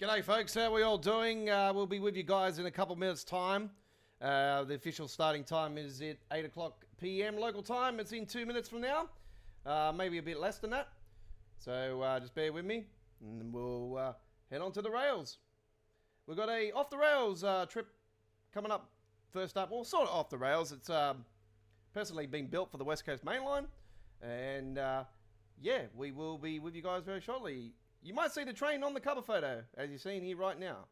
G'day folks, how are we all doing? We'll be with you guys in a couple minutes time. The official starting time is at 8 o'clock PM local time. It's in 2 minutes from now, maybe a bit less than that. So just bear with me and we'll head on to the rails. We've got a off the rails trip coming up first up. Well, sort of off the rails. It's personally been built for the West Coast Main Line. And yeah, we will be with you guys very shortly. You might see the train on the cover photo, as you're seeing here right now.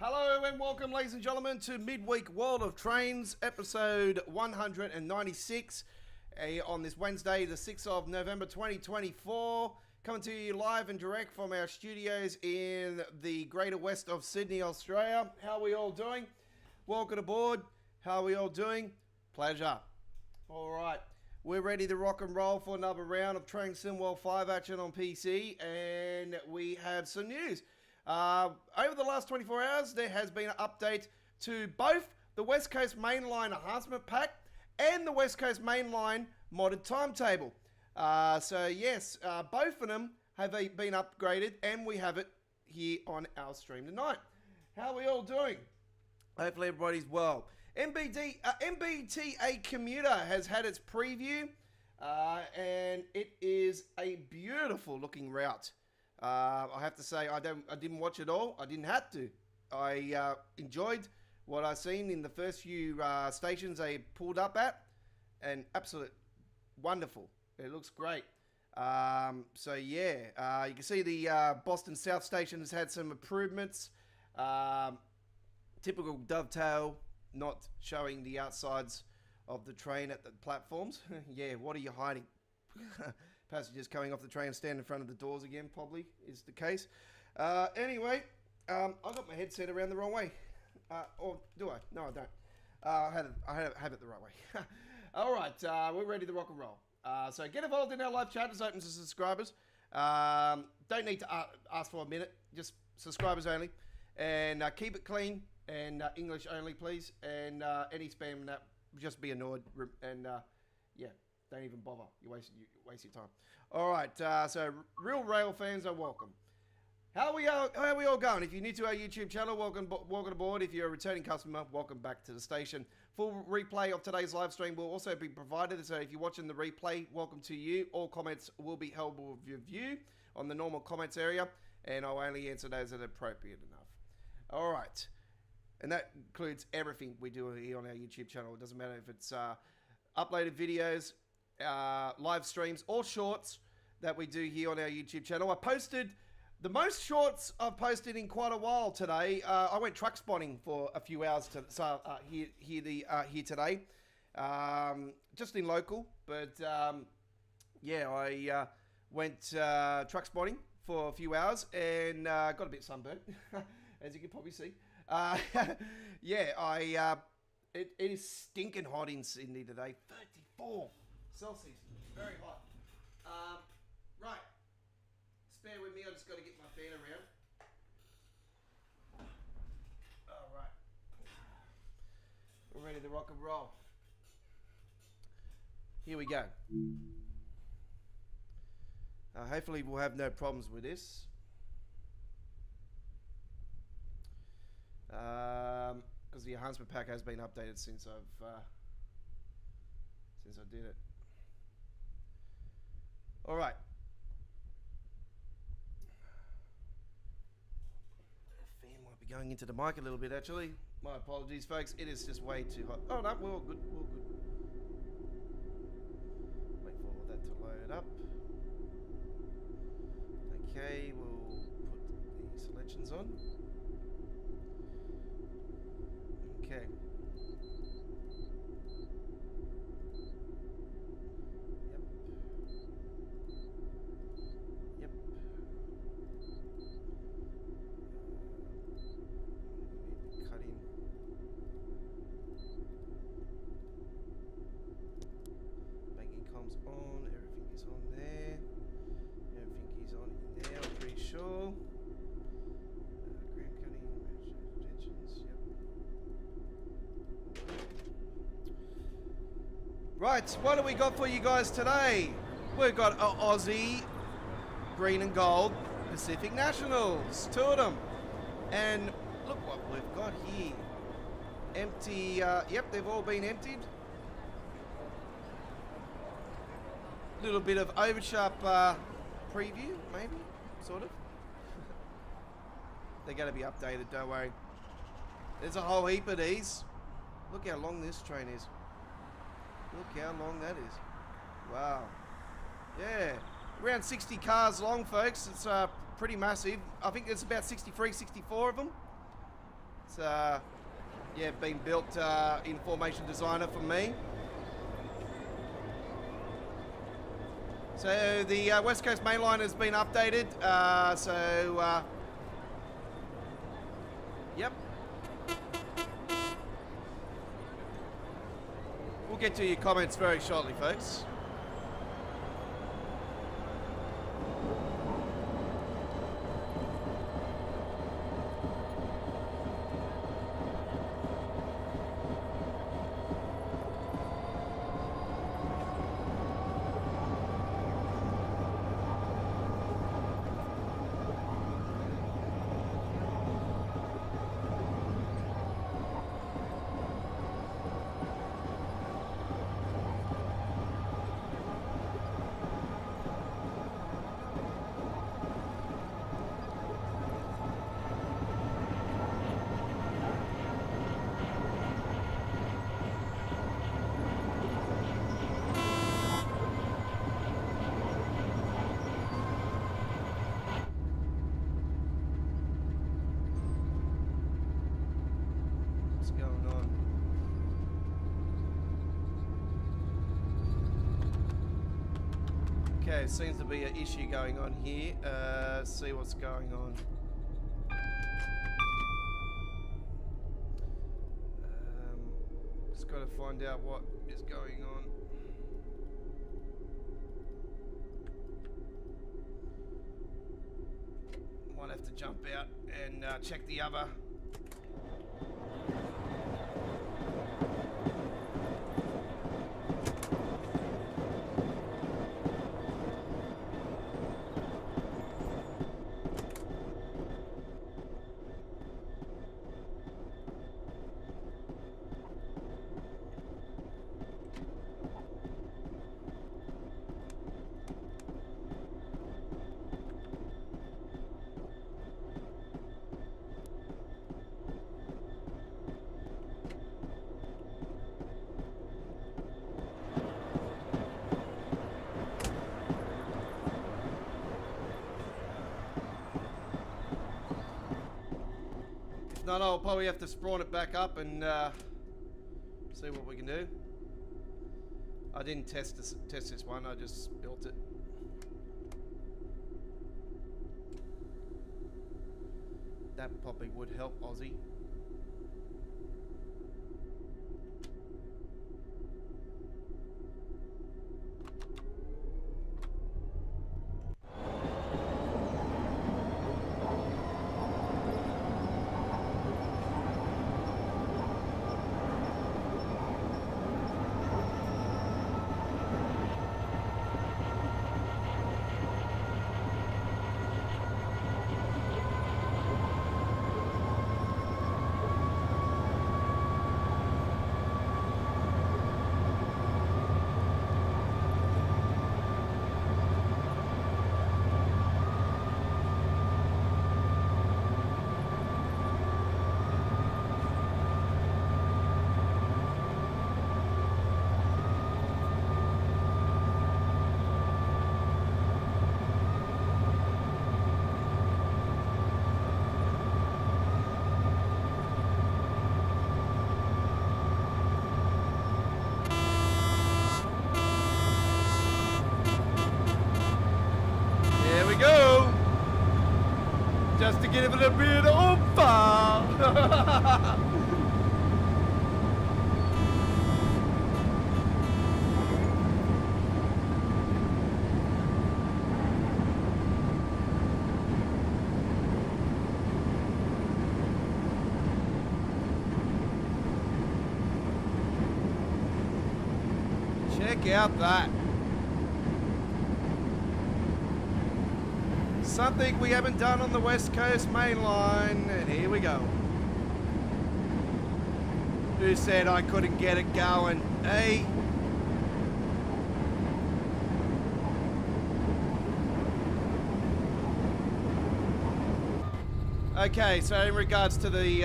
Hello and welcome, ladies and gentlemen, to Midweek World of Trains, episode 196, on this Wednesday, the 6th of November 2024. Coming to you live and direct from our studios in the greater west of Sydney, Australia. How are we all doing? Welcome aboard. How are we all doing? Pleasure. All right. We're ready to rock and roll for another round of Train Sim World 5 action on PC, and we have some news. Over the last 24 hours, there has been an update to both the West Coast Main Line Enhancement Pack and the West Coast Main Line Modded Timetable. So yes, both of them have been upgraded, and we have it here on our stream tonight. How are we all doing? Hopefully everybody's well. MBTA Commuter has had its preview, and it is a beautiful looking route. I have to say I didn't watch it all. I didn't have to. I enjoyed what I seen in the first few stations they pulled up at, and absolute wonderful. It looks great. So yeah, you can see the Boston South Station has had some improvements. Typical Dovetail, not showing the outsides of the train at the platforms. Yeah, what are you hiding? Passengers coming off the train and stand in front of the doors again, probably is the case. Anyway, I got my headset around the wrong way. Or do I? No, I don't. I have it the right way. All right, we're ready to rock and roll. So get involved in our live chat. It's open to subscribers. Don't need to ask for a minute. Just subscribers only. And keep it clean and English only, please. And any spam, that just be annoyed. And yeah. Don't even bother. You waste your time. All right. So real rail fans are welcome. How are we all going? If you're new to our YouTube channel, welcome aboard. If you're a returning customer, welcome back to the station. Full replay of today's live stream will also be provided. So if you're watching the replay, welcome to you. All comments will be held with your view on the normal comments area, and I'll only answer those that are appropriate enough. All right. And that includes everything we do here on our YouTube channel. It doesn't matter if it's uploaded videos, live streams or shorts that we do here on our YouTube channel. I posted the most shorts I've posted in quite a while today. I went truck spotting for a few hours here today, just in local. But yeah, I went truck spotting for a few hours and got a bit sunburnt, as you can probably see. Yeah, it is stinking hot in Sydney today. 34 Celsius. Very hot. Right. Spare with me. I just got to get my fan around. All right. We're ready to rock and roll. Here we go. Hopefully we'll have no problems with this. Because the enhancement pack has been updated since I did it. All right. The fan might be going into the mic a little bit, actually. My apologies, folks. It is just way too hot. Oh no, we're all good. We're all good. Wait for all that to load up. Okay, we'll put the selections on. Okay. Yep. Cut in. Banking comms on. Everything is on there. Everything is on there. I'm pretty sure. Gram cutting. Retentions. Yep. Right, what do we got for you guys today? We've got an Aussie Green and Gold Pacific Nationals, 2 of them. And look what we've got here. Empty, yep, they've all been emptied. Little bit of oversharp preview, maybe, sort of. They're going to be updated, don't worry. There's a whole heap of these. Look how long this train is. Look how long that is. Wow. Yeah. Around 60 cars long, folks. It's pretty massive. I think there's about 63, 64 of them. It's, yeah, been built in Formation Designer for me. So the West Coast Main Line has been updated. Yep. We'll get to your comments very shortly, folks. Okay, seems to be an issue going on here. See what's going on. Just got to find out what is going on. Might have to jump out and check the other. No, I'll probably have to spawn it back up and see what we can do. I didn't test this one, I just built it. That probably would help Aussie. Just to give it a bit of oomph. Check out that. Something we haven't done on the West Coast main line, and here we go. Who said I couldn't get it going? Hey. Okay, so in regards to the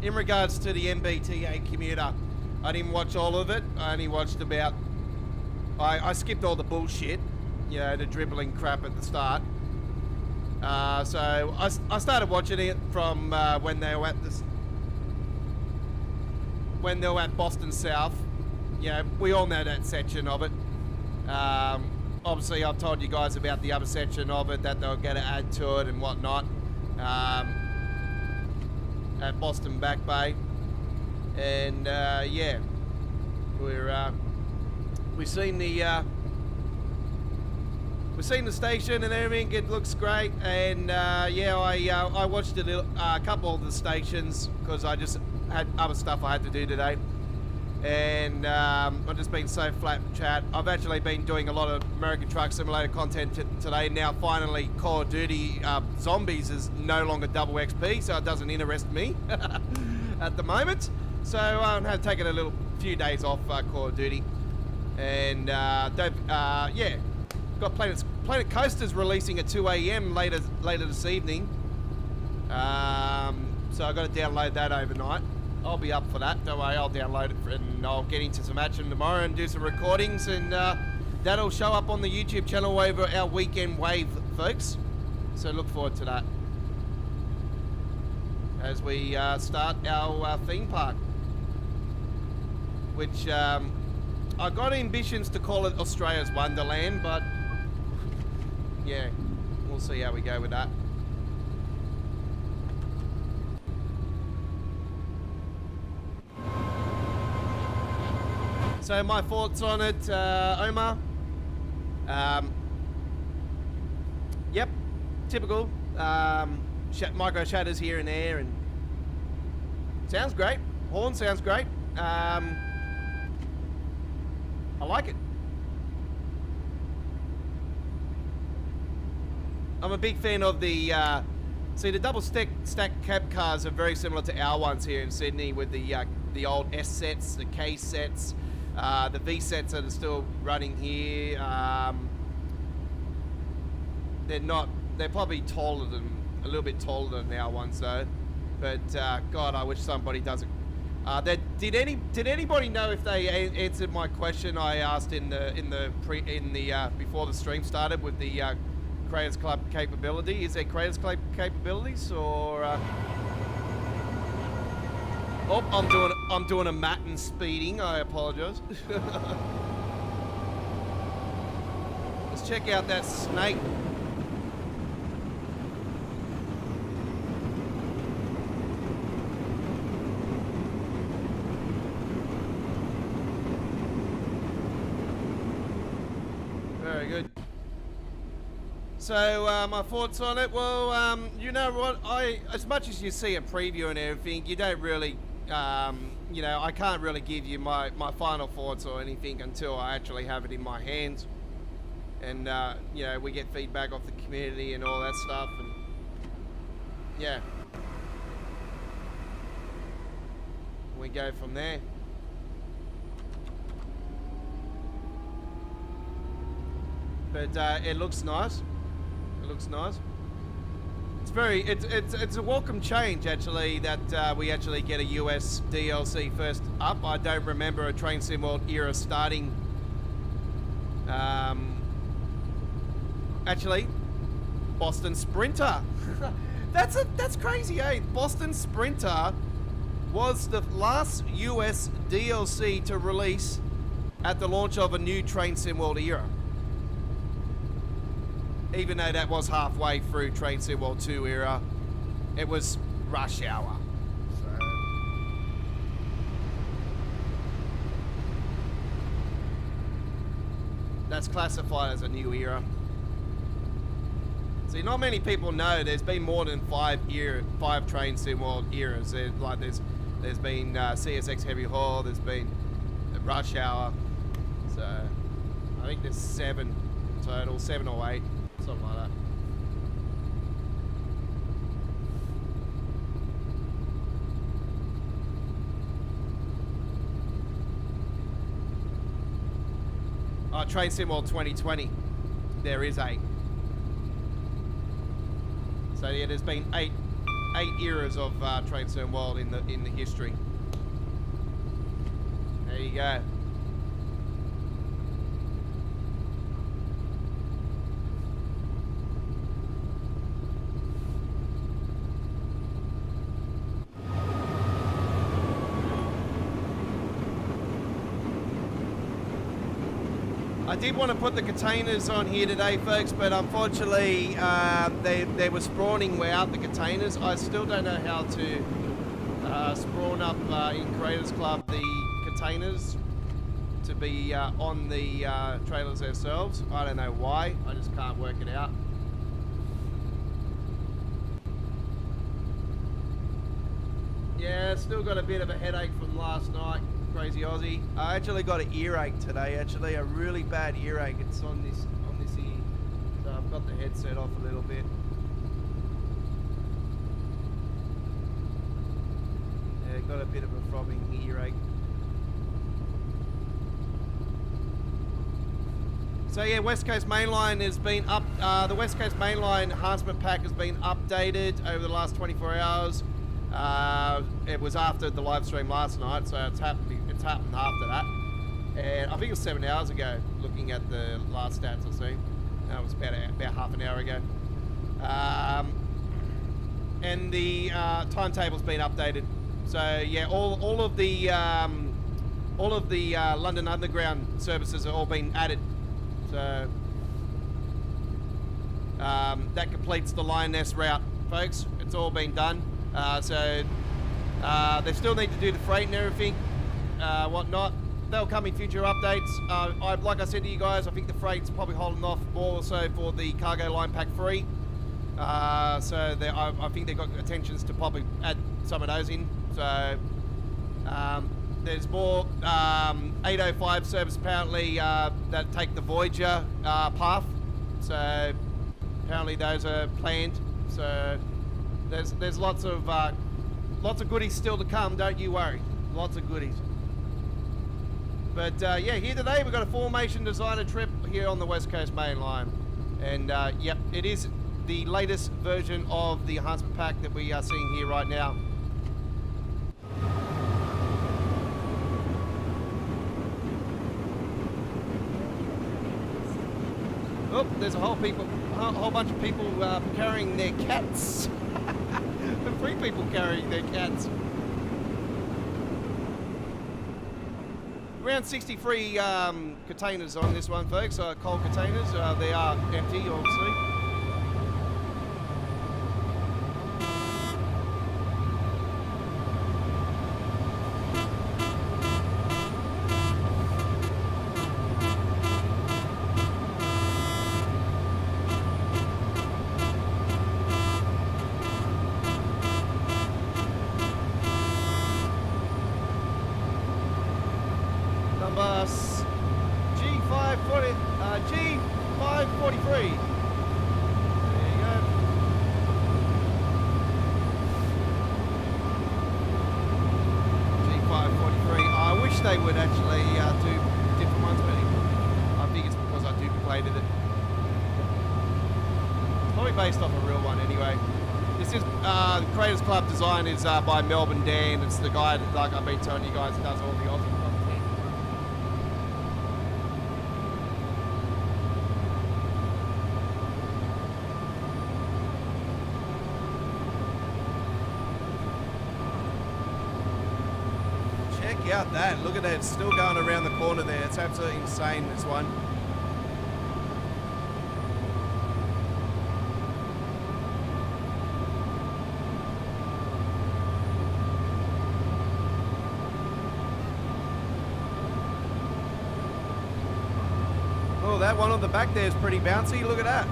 MBTA commuter, I didn't watch all of it. I only watched about. I skipped all the bullshit, you know, the dribbling crap at the start. So I started watching it from when they were at Boston South. Yeah, we all know that section of it. Obviously, I've told you guys about the other section of it that they were going to add to it and whatnot. At Boston Back Bay. And yeah, we've seen the station and everything. It looks great, and yeah, I watched a couple of the stations because I just had other stuff I had to do today, and I've just been so flat chat. I've actually been doing a lot of American Truck Simulator content today. Now finally Call of Duty Zombies is no longer double XP, so it doesn't interest me at the moment. So I have taken a few days off Call of Duty, and yeah, got Planet Coaster's releasing at 2 AM later this evening. So I got to download that overnight. I'll be up for that. Don't worry, I'll download it and I'll get into some action tomorrow and do some recordings, and that'll show up on the YouTube channel over our weekend wave, folks. So look forward to that as we start our theme park, which I got ambitions to call it Australia's Wonderland, but yeah, we'll see how we go with that. So my thoughts on it, Omar. Yep, typical. Micro shatters here and there, and sounds great. Horn sounds great. I like it. I'm a big fan of the, see, the double stack cab cars are very similar to our ones here in Sydney with the old S sets, the K sets, the V sets that are still running here. They're probably a little bit taller than our ones though. But God, I wish somebody does it. Did anybody know if they answered my question I asked before the stream started with the Creators Club capability? Is there Creators Club capabilities, or? Oh, I'm doing a Matten speeding. I apologise. Let's check out that snake. Very good. So my thoughts on it, well, you know what, as much as you see a preview and everything, you don't really, you know, I can't really give you my final thoughts or anything until I actually have it in my hands, and you know, we get feedback off the community and all that stuff, and yeah, we go from there. But it looks nice. It looks nice. It's a welcome change actually that we actually get a US DLC first up. I don't remember a Train Sim World era starting. Actually, Boston Sprinter. That's crazy, eh? Boston Sprinter was the last US DLC to release at the launch of a new Train Sim World era. even though that was halfway through Train Sim World 2 era, it was rush hour. So that's classified as a new era. See, not many people know there's been more than five Train Sim World eras. There's been CSX Heavy Haul, there's been Rush Hour. So I think there's 7 in total, 7 or 8, something like that. Oh, Train Sim World 2020, there is 8. So yeah, there's been 8 eras of Train Sim World in the history. There you go. I did want to put the containers on here today, folks, but unfortunately they were spawning without the containers. I still don't know how to spawn up in Creators Club the containers to be on the trailers themselves. I don't know why, I just can't work it out. Yeah, still got a bit of a headache from last night. Crazy Aussie. I actually got an earache today, actually a really bad earache. It's on this ear. So I've got the headset off a little bit. Yeah, got a bit of a throbbing earache. So yeah, West Coast Mainline has been up, the West Coast Mainline enhancement pack has been updated over the last 24 hours. It was after the live stream last night, so it's happened after that. And I think it was 7 hours ago, looking at the last stats I've seen. That was about half an hour ago. And the timetable's been updated. So yeah, all of the London Underground services have all been added. So that completes the Lioness route, folks. It's all been done. They still need to do the freight and everything, whatnot. They'll come in future updates. Like I said to you guys, I think the freight's probably holding off more so for the cargo line pack 3. I think they've got intentions to probably add some of those in. So there's more 805 service apparently that take the Voyager path. So apparently those are planned. So there's lots of goodies still to come, don't you worry. Lots of goodies. But yeah, here today we've got a formation designer trip here on the West Coast Main Line. And yep, it is the latest version of the enhancement pack that we are seeing here right now. Oh, there's a whole bunch of people carrying their cats. 3 people carrying their cats. Around 63 containers on this one, folks. Coal containers. They are empty, obviously. Bus G543. There you go. G543. I wish they would actually do different ones, but I think it's because I duplicated it. Probably based off a real one anyway. This is the Creators Club design is by Melbourne Dan. It's the guy that, like I've been telling you guys, does all the Aussie content. Check out that. Look at that. It's still going around the corner there. It's absolutely insane, this one. that one on the back there is pretty bouncy. Look at that.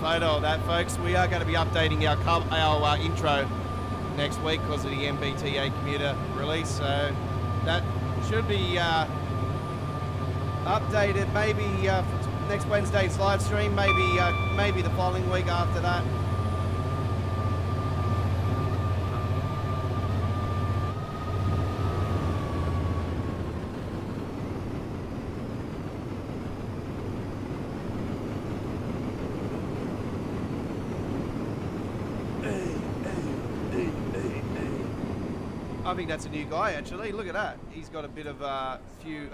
Photo of that, folks. We are going to be updating our intro next week because of the MBTA commuter release, so that should be updated maybe for next Wednesday's live stream, maybe the following week after that. I think that's a new guy actually. Look at that. He's got a bit of a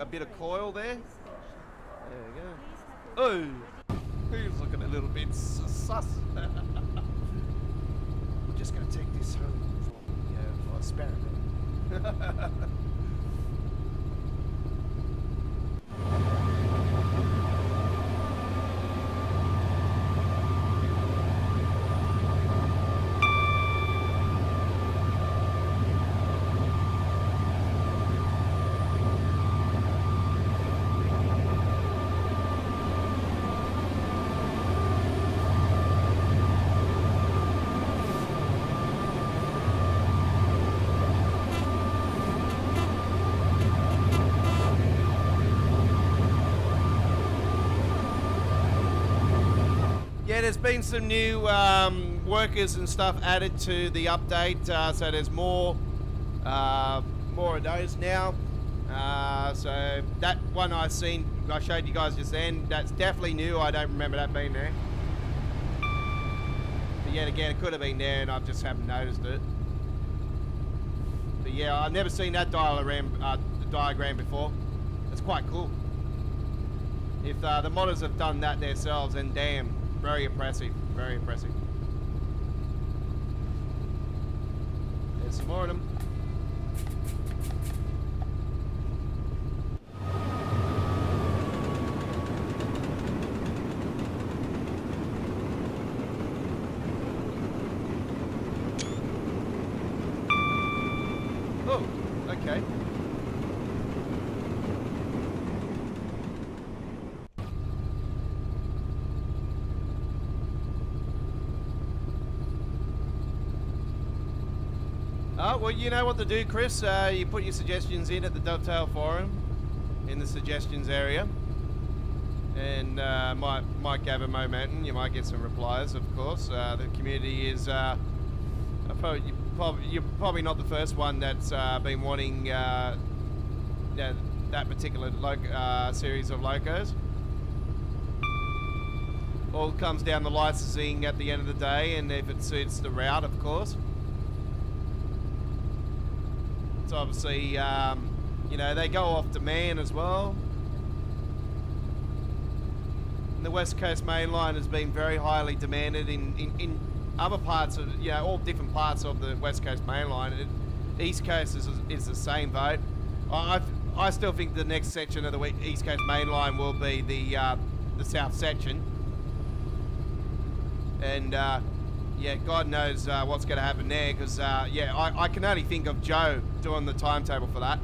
bit of coil there. There we go. Oh, he's looking a little bit sus. We're just going to take this home for experiment. Yeah, there's been some new workers and stuff added to the update, so there's more of those now. So that one I showed you guys just then, that's definitely new. I don't remember that being there. But yet again, it could have been there and I just haven't noticed it. But yeah, I've never seen that diagram before. It's quite cool. If the modders have done that themselves, then damn. Very impressive, very impressive. There's some more of them. Oh, okay. Well, you know what to do, Chris. You put your suggestions in at the Dovetail forum in the suggestions area, and might gather momentum. You might get some replies, of course. The community is you're probably not the first one that's been wanting that particular series of locos. All comes down to licensing at the end of the day, and if it suits the route, of course. Obviously, they go off demand as well. And the West Coast Main Line has been very highly demanded in other parts of, all different parts of the West Coast Main Line. East Coast is the same vote. I still think the next section of the East Coast Main Line will be the south section. And yeah, God knows what's going to happen there, because I can only think of Joe doing the timetable for that.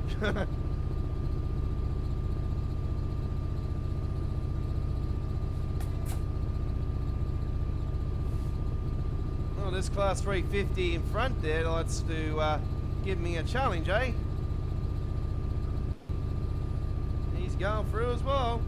Well, this class 350 in front there likes to give me a challenge, eh? He's going through as well.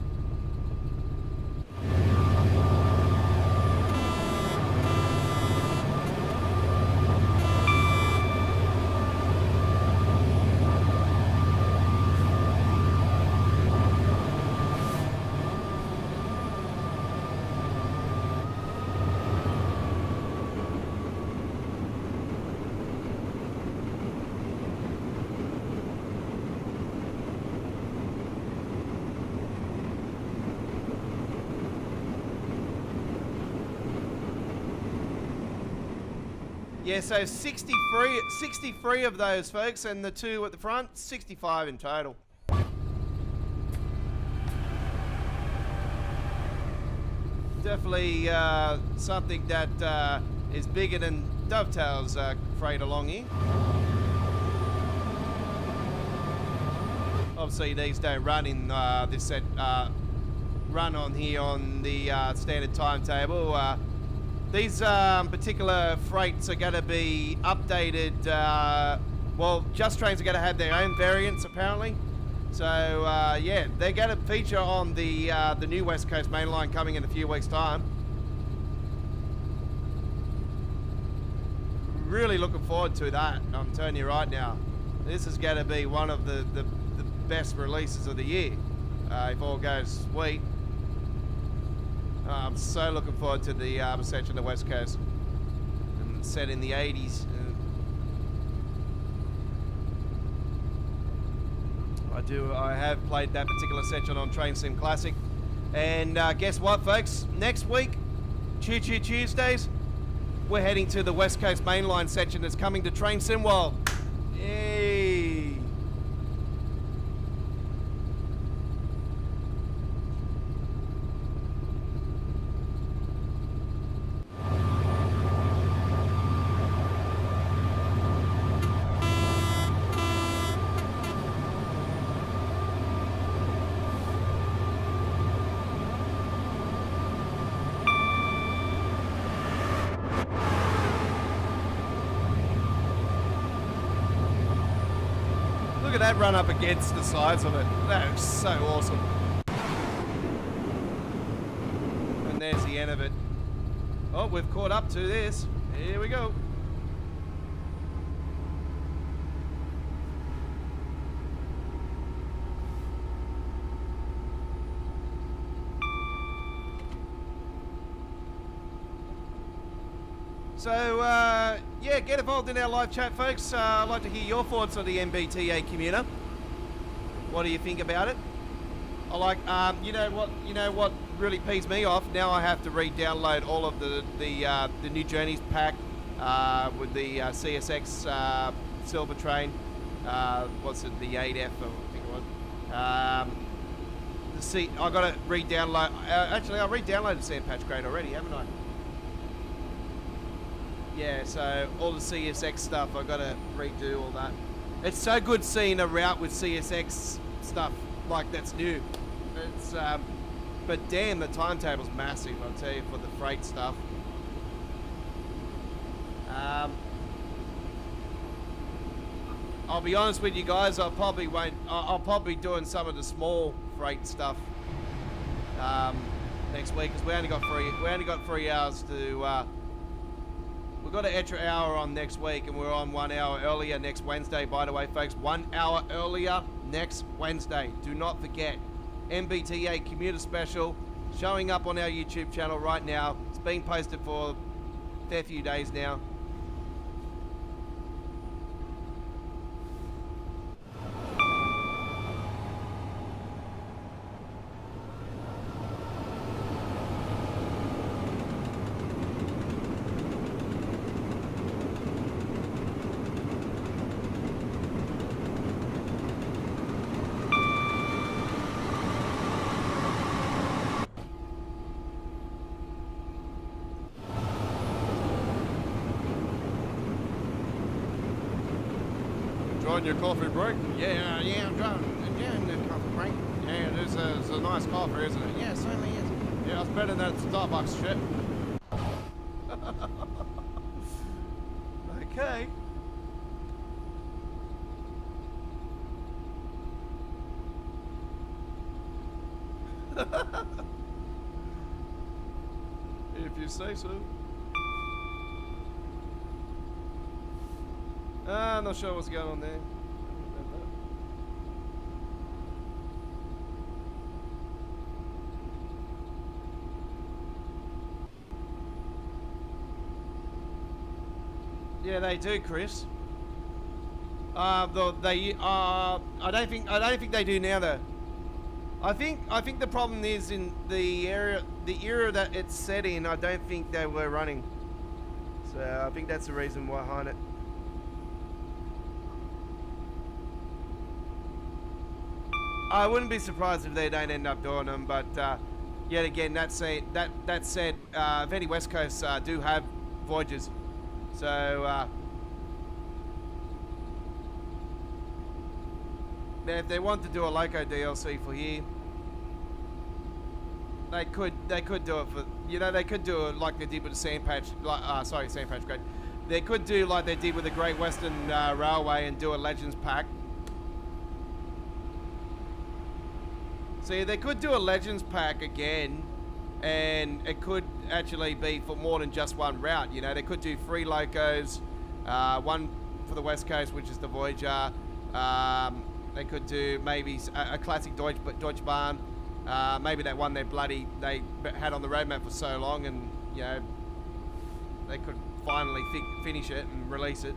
Yeah, so 63 of those, folks, and the 2 at the front, 65 in total. Definitely something that is bigger than Dovetail's freight along here. Obviously, these don't run in this set. Run on here on the standard timetable. These particular freights are going to be updated. Well, Just Trains are going to have their own variants apparently. So yeah, they're going to feature on the new West Coast main line coming in a few weeks' time. Really looking forward to that. I'm telling you right now, this is going to be one of the best releases of the year if all goes sweet. I'm so looking forward to the section of the West Coast, and set in the 80s. I have played that particular section on Train Sim Classic, and guess what, folks? Next week, Choo Choo Tuesdays, we're heading to the West Coast mainline section that's coming to Train Sim World. Yay! Look at that run up against the sides of it. That is so awesome. And there's the end of it. Oh, we've caught up to this. Here we go. So, yeah, get involved in our live chat, folks. I'd like to hear your thoughts on the MBTA commuter. What do you think about it? I like, you know what really pees me off? Now I have to re-download all of the new Journeys pack with the CSX Silver Train. What's it? The 8F, I think it was. I got to re-download. Actually, I re-downloaded Sand Patch Grade already, haven't I? Yeah, so all the CSX stuff, I've got to redo all that. It's so good seeing a route with CSX stuff like that's new. It's, but damn, the timetable's massive, I'll tell you, for the freight stuff. I'll be honest with you guys, I'll probably be doing some of the small freight stuff next week, because we only got 3 hours to. We've got an extra hour on next week, and we're on 1 hour earlier next Wednesday, by the way, folks. 1 hour earlier next Wednesday. Do not forget. MBTA Commuter Special showing up on our YouTube channel right now. It's been posted for a fair few days now. Enjoying your coffee break? Yeah, I'm enjoying the coffee break. Yeah, it's a nice coffee, isn't it? Yeah, it certainly is. Yeah, it's better than that Starbucks shit. Okay. If you say so. I'm not sure what's going on there. Yeah, they do, Chris. I don't think they do now, though. I think the problem is in the era that it's set in. I don't think they were running. So I think that's the reason behind it. I wouldn't be surprised if they don't end up doing them, but yet again, that said, Veni West Coast do have voyages, so if they want to do a Loco DLC for here, they could do it for, they could do it like they did with the Sandpatch, Sandpatch Great. They could do like they did with the Great Western Railway and do a Legends pack. See, they could do a Legends pack again, and it could actually be for more than just one route. They could do 3 locos, one for the West Coast, which is the Voyager. They could do maybe a classic Deutsche Bahn, maybe that one they had on the roadmap for so long, and they could finally finish it and release it,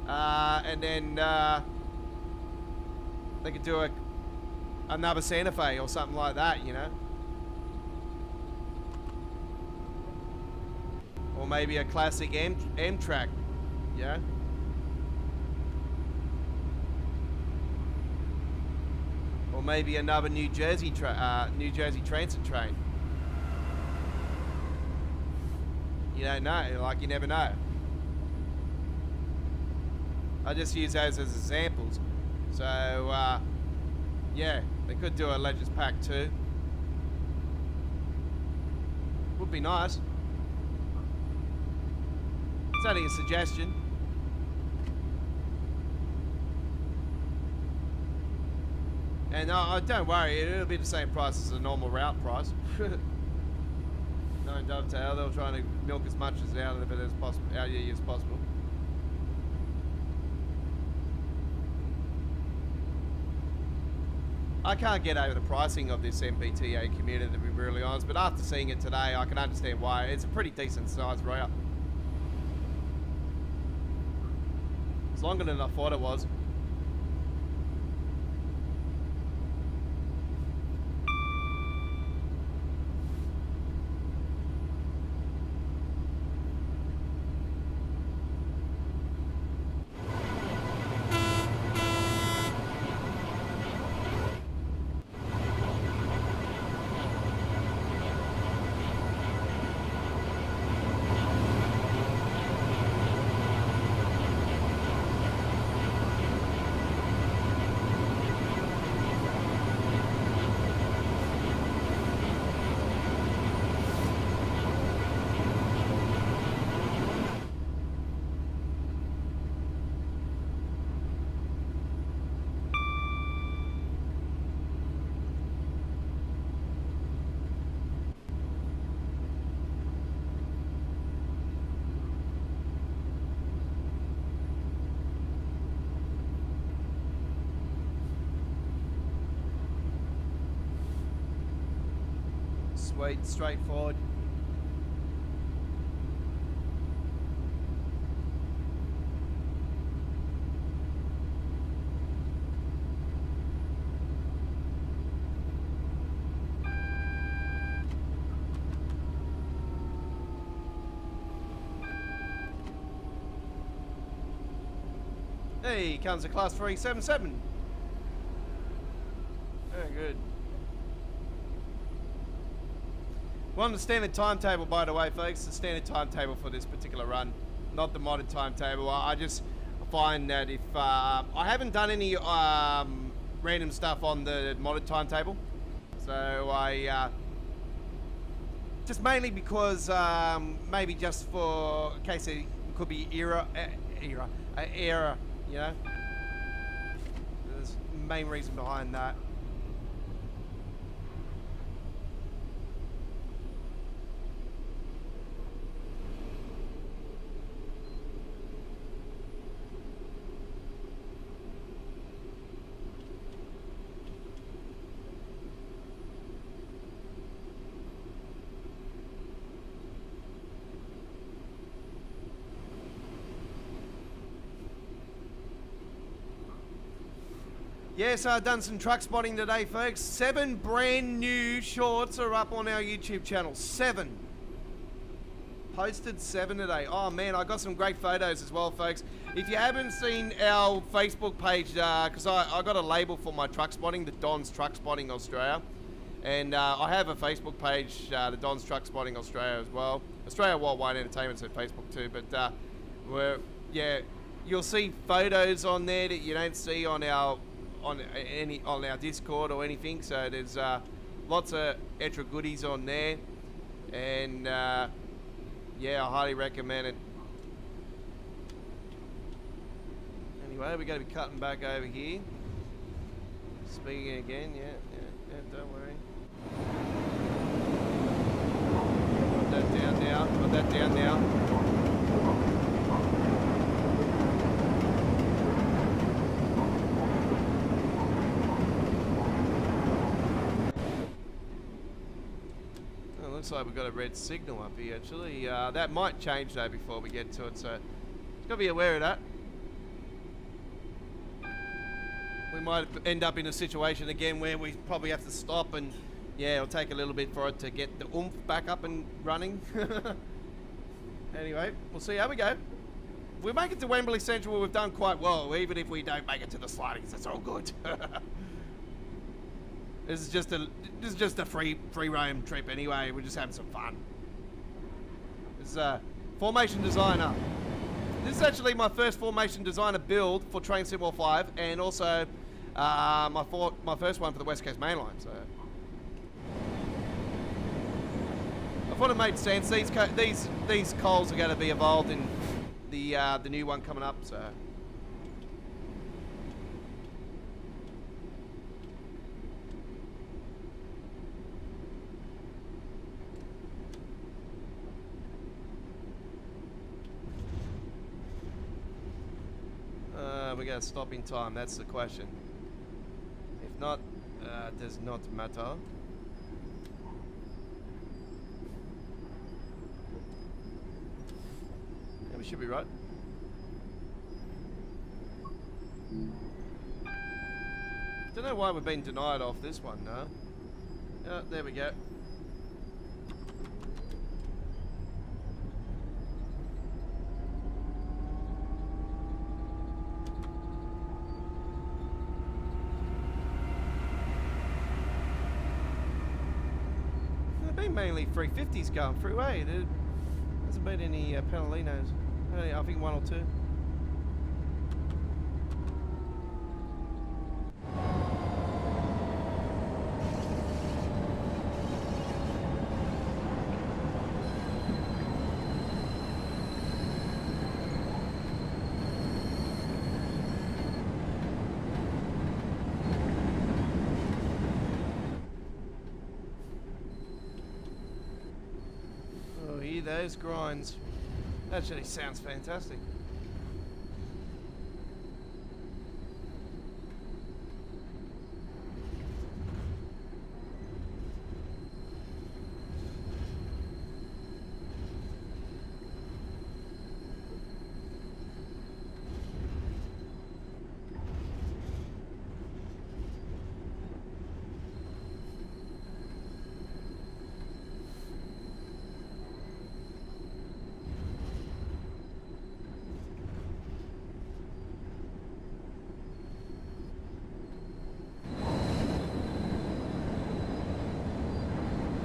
and then they could do another Santa Fe or something like that, or maybe a classic M-Track, or maybe another New Jersey Transit train. You don't know, you never know. I just use those as examples. So, yeah, they could do a Legends pack too. Would be nice. It's only a suggestion. And don't worry, it'll be the same price as a normal route price. No Dovetail, they're trying to milk as much out of it as possible, out of you as possible. I can't get over the pricing of this MBTA commuter, to be really honest, but after seeing it today, I can understand why. It's a pretty decent sized route. It's longer than I thought it was. Sweet, straightforward. Hey, comes a class 377. Very good. We're on the standard timetable, by the way, folks. The standard timetable for this particular run, not the modded timetable. I just find that if I haven't done any random stuff on the modded timetable, so I just mainly because maybe just for in case it could be error, you know. There's the main reason behind that. Yes, I've done some truck spotting today, folks. 7 brand new shorts are up on our YouTube channel. 7. Posted 7 today. Oh man, I got some great photos as well, folks. If you haven't seen our Facebook page, because I got a label for my truck spotting, the Don's Truck Spotting Australia. And I have a Facebook page, the Don's Truck Spotting Australia as well. Australia Worldwide Entertainment's at Facebook too, but you'll see photos on there that you don't see on our Discord or anything. So there's lots of extra goodies on there, and yeah, I highly recommend it. Anyway, we're going to be cutting back over here. Speaking again, yeah, don't worry. Put that down now, put that down now. Oh, looks like we've got a red signal up here actually. That might change though before we get to it, so got to be aware of that. We might end up in a situation again where we probably have to stop, and yeah, it'll take a little bit for it to get the oomph back up and running. Anyway, we'll see how we go. We make it to Wembley Central, we've done quite well. Even if we don't make it to the slidings, it's all good. This is just a free roam trip anyway. We're just having some fun. This is Formation Designer. This is actually my first Formation Designer build for Train Sim World 5, and also my first one for the West Coast Main Line. So I thought it made sense. These coals are going to be evolved in the new one coming up. So. We got to stop in time, that's the question. If not, does not matter. Yeah, we should be right. Don't know why we've been denied off this one, no? Yeah, there we go. Mainly 350s going through, eh? There hasn't been any Panalinos. I think one or two. Those grinds. That actually sounds fantastic.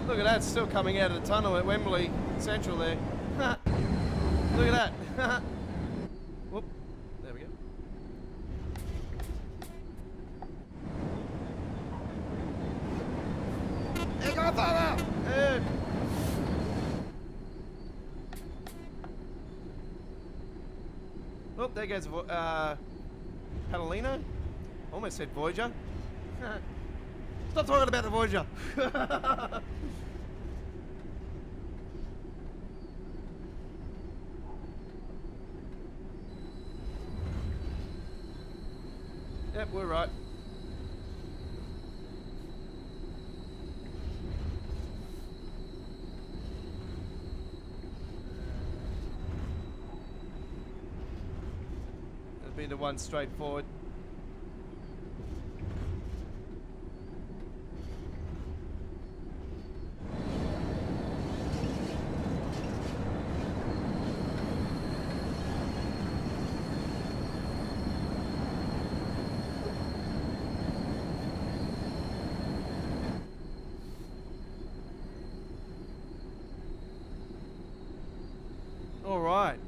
Look at that, it's still coming out of the tunnel at Wembley Central there. Look at that. Whoop, there we go. Hey, go further! Oh, there goes Panalino. Almost said Voyager. Stop talking about the Voyager. Yep, we're right. That'll be the one straight forward. right.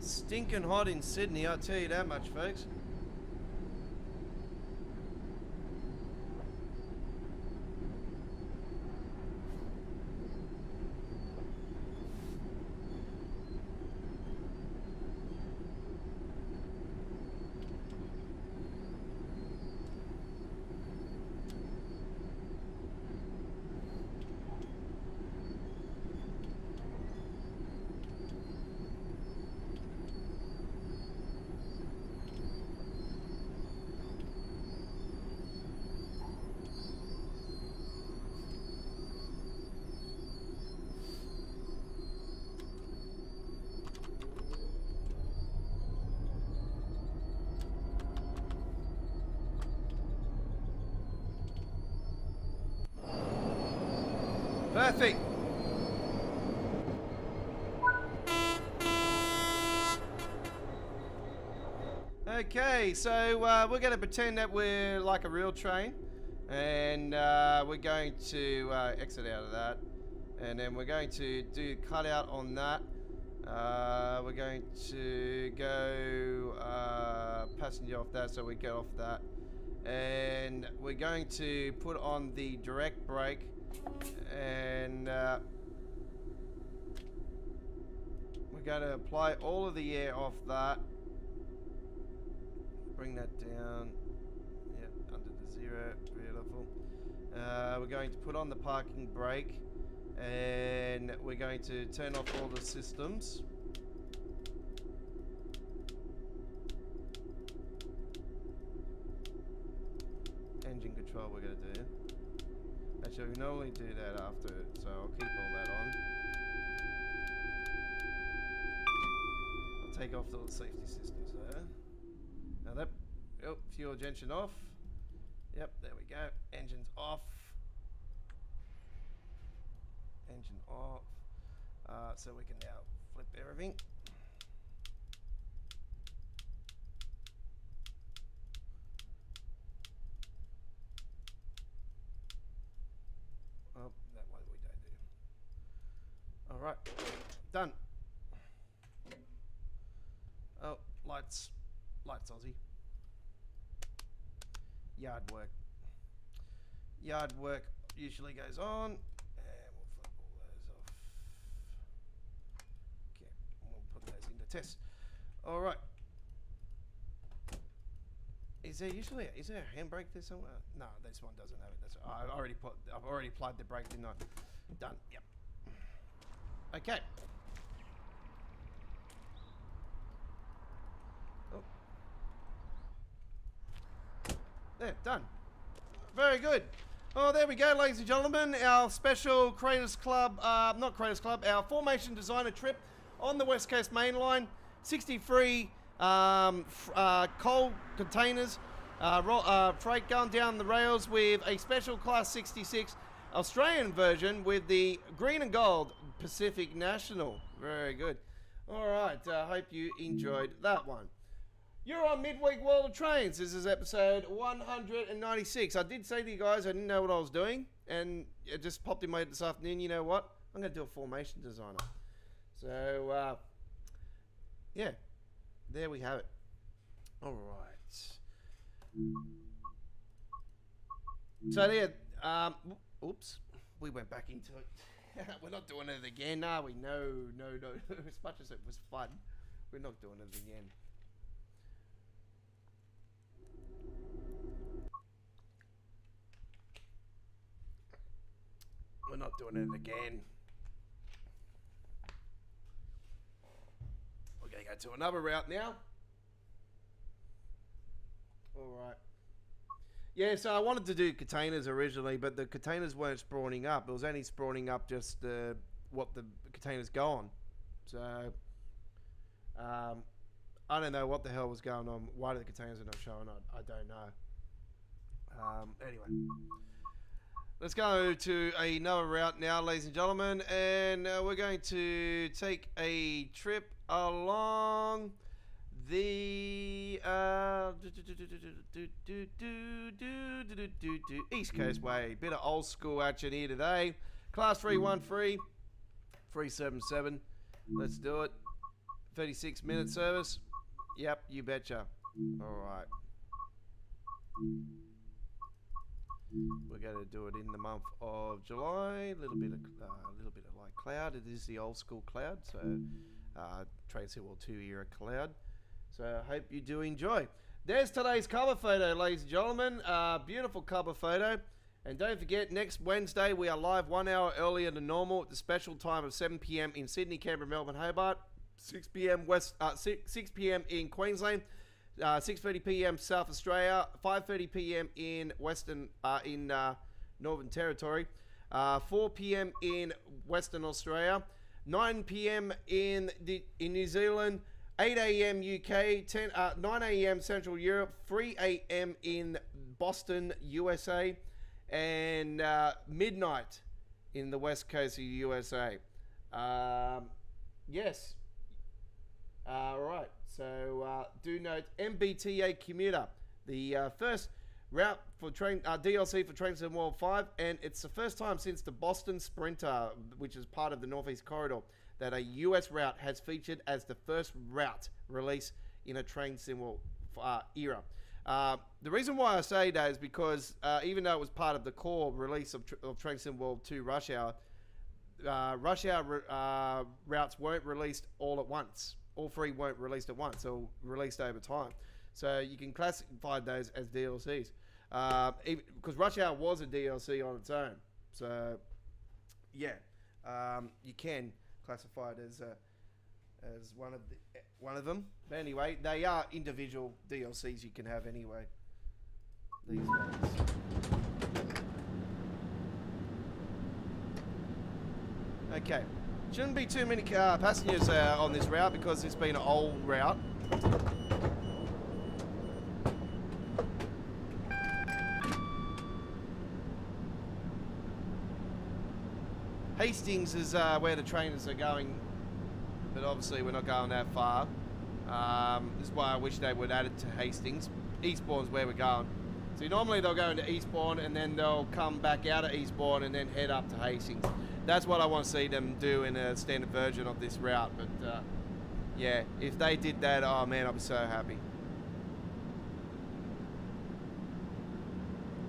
Stinking hot in Sydney, I'll tell you that much, folks. Perfect. Okay, so we're going to pretend that we're like a real train, and we're going to exit out of that, and then we're going to do cutout on that. We're going to go passenger off that, so we get off that, and we're going to put on the direct brake, and we're going to apply all of the air off that. Bring that down. Yep, under the 0. Beautiful. We're going to put on the parking brake, and we're going to turn off all the systems. Engine control we're going to do. Actually, we normally do that after, so I'll keep all that on. I'll take off all the safety systems there. Now that, oh, fuel injection off. Yep, there we go. Engine's off. Engine off. So we can now flip everything. Oh, that one we don't do. All right, done. Oh, lights Aussie. Yard work usually goes on, and we'll flip all those off. Okay, we'll put those into test. All right. Is there a handbrake there somewhere? No, this one doesn't have it. I've already applied the brake, didn't I? Done. Yep. Okay. There, done. Very good. Oh, there we go, ladies and gentlemen. Our special Creators Club, not Creators Club, our Formation Designer trip on the West Coast Main Line. 63 coal containers, freight going down the rails with a special Class 66 Australian version with the green and gold Pacific National. Very good. All right, hope you enjoyed that one. You're on Midweek World of Trains. This is episode 196. I did say to you guys I didn't know what I was doing, and it just popped in my head this afternoon. You know what? I'm going to do a formation designer. So, yeah, there we have it. All right. So there, oops, we went back into it. We're not doing it again, are we? No. As much as it was fun, we're not doing it again. We're not doing it again. We're going to go to another route now. All right. Yeah, so I wanted to do containers originally, but the containers weren't spawning up. It was only spawning up just what the containers go on. So, I don't know what the hell was going on. Why the containers are not showing up, I don't know. Anyway. Let's go to another route now, ladies and gentlemen, and we're going to take a trip along the East Coast Way. Bit of old school action here today. Class 313 377. Let's do it. 36-minute service. Yep, you betcha. All right. We're going to do it in the month of July. A little bit of light cloud. It is the old school cloud, so Train Seawall 2 era cloud. So I hope you do enjoy. There's today's cover photo, ladies and gentlemen. Beautiful cover photo. And don't forget, next Wednesday we are live 1 hour earlier than normal at the special time of 7 p.m. in Sydney, Canberra, Melbourne, Hobart. 6 p.m. 6 p.m. in Queensland. 6:30 p.m. South Australia, 5:30 p.m. in Northern Territory, 4 p.m. in Western Australia, 9 p.m. in New Zealand, 8 a.m. UK, 9 a.m. Central Europe, 3 a.m. in Boston, USA, and midnight in the West Coast of USA. Yes. All right. So do note MBTA commuter, the first route for train DLC for Train Sim World 5, and it's the first time since the Boston Sprinter, which is part of the Northeast Corridor, that a US route has featured as the first route release in a Train Sim World era. The reason why I say that is because even though it was part of the core release of Train Sim World 2 Rush Hour routes weren't released all at once. All three weren't released at once, so released over time. So you can classify those as DLCs. Because Rush Hour was a DLC on its own. So, yeah, you can classify it as one of them. But anyway, they are individual DLCs you can have anyway these days. Okay. Shouldn't be too many passengers on this route because it's been an old route. Hastings is where the trainers are going, but obviously we're not going that far. This is why I wish they would add it to Hastings. Eastbourne's where we're going. So normally they'll go into Eastbourne and then they'll come back out of Eastbourne and then head up to Hastings. That's what I want to see them do in a standard version of this route. But yeah, if they did that, oh man, I'd be so happy.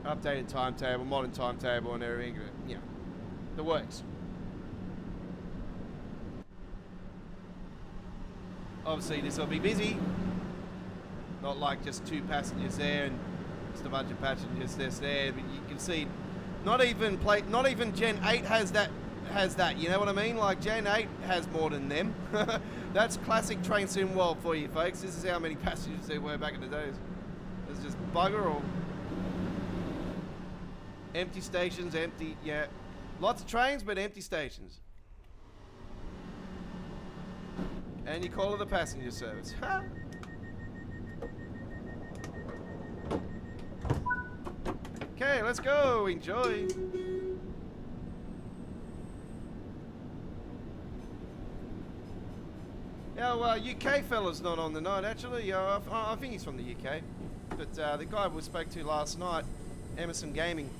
Updated timetable, modern timetable and everything. Yeah, the works. Obviously this will be busy. Not like just 2 passengers there and just a bunch of passengers just there. But you can see not even Gen 8 has that, you know what I mean? Like Gen 8 has more than them. That's classic Train Sim World for you folks. This is how many passengers there were back in the days. It's just bugger all. Empty stations, empty, yeah. Lots of trains, but empty stations. And you call it a passenger service. Huh? Okay, let's go. Enjoy. Our UK fella's not on the night, actually. I think he's from the UK. But the guy we spoke to last night, Emerson Gaming,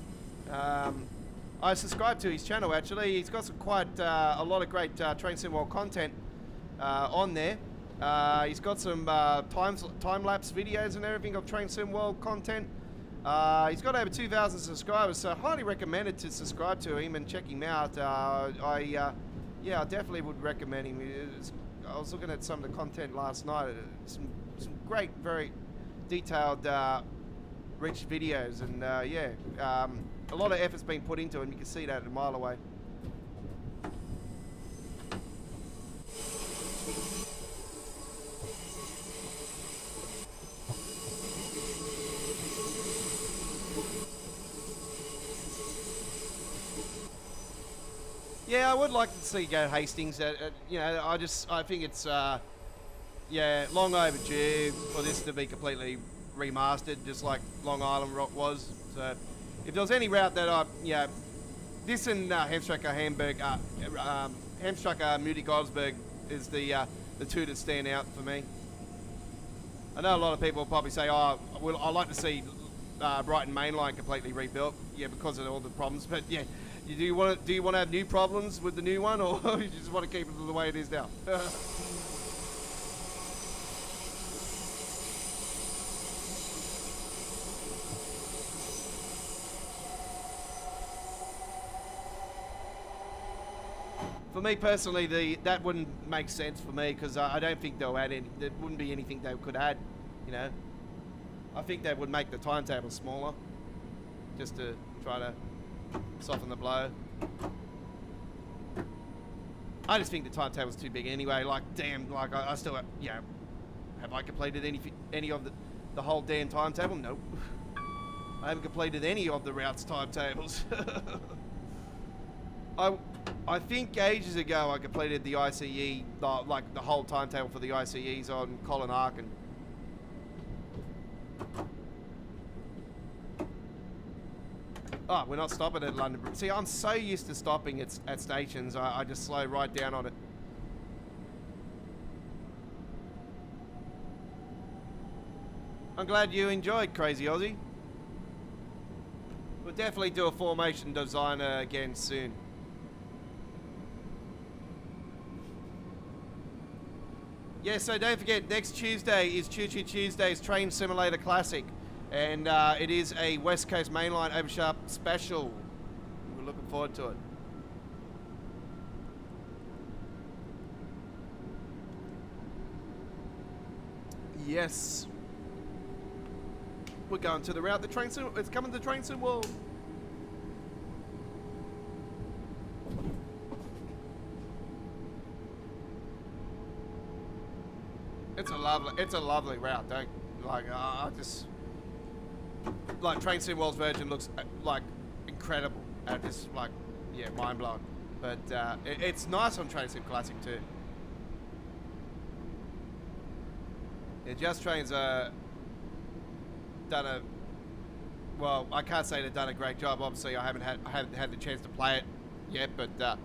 I subscribed to his channel, actually. He's got some quite a lot of great Train Sim World content on there. He's got some time-lapse videos and everything of Train Sim World content. He's got over 2,000 subscribers, so highly recommended to subscribe to him and check him out. Yeah, I definitely would recommend him. I was looking at some of the content last night. Some great, very detailed, rich videos, and yeah, a lot of effort's been put into it, and you can see that a mile away. Yeah, I would like to see go Hastings. You know, I think it's yeah, long overdue for this to be completely remastered, just like Long Island Rock was. So, if there was any route that yeah, this and Hemstracker Moody Gosberg is the two that stand out for me. I know a lot of people will probably say, "Oh, well, I'd like to see Brighton Mainline completely rebuilt." Yeah, because of all the problems. But yeah, do you want to have new problems with the new one, or you just want to keep it the way it is now? For me personally, that wouldn't make sense for me because I don't think they'll add any. There wouldn't be anything they could add, you know. I think they would make the timetable smaller, just to try to soften the blow. I just think the timetable's too big anyway. Like, damn, like I still, you know, have I completed any of the whole damn timetable? Nope. I haven't completed any of the routes timetables. I think ages ago I completed the ICE, like the whole timetable for the ICEs on Colin Arkin. Oh, we're not stopping at London Bridge. See, I'm so used to stopping at stations, I just slow right down on it. I'm glad you enjoyed, Crazy Aussie. We'll definitely do a formation designer again soon. Yeah, so don't forget, next Tuesday is Choo Choo Tuesday's Train Simulator Classic. And it is a West Coast Mainline Oversharp special. We're looking forward to it. Yes. We're going to the route. The train sim. It's coming to the train sim world. It's a lovely route. Don't I just like Train Sim World's version looks like incredible. Just like, yeah, mind blowing. But it's nice on Train Sim Classic too. Yeah, Just Train's done a, well, I can't say they've done a great job. Obviously, I haven't had the chance to play it yet, but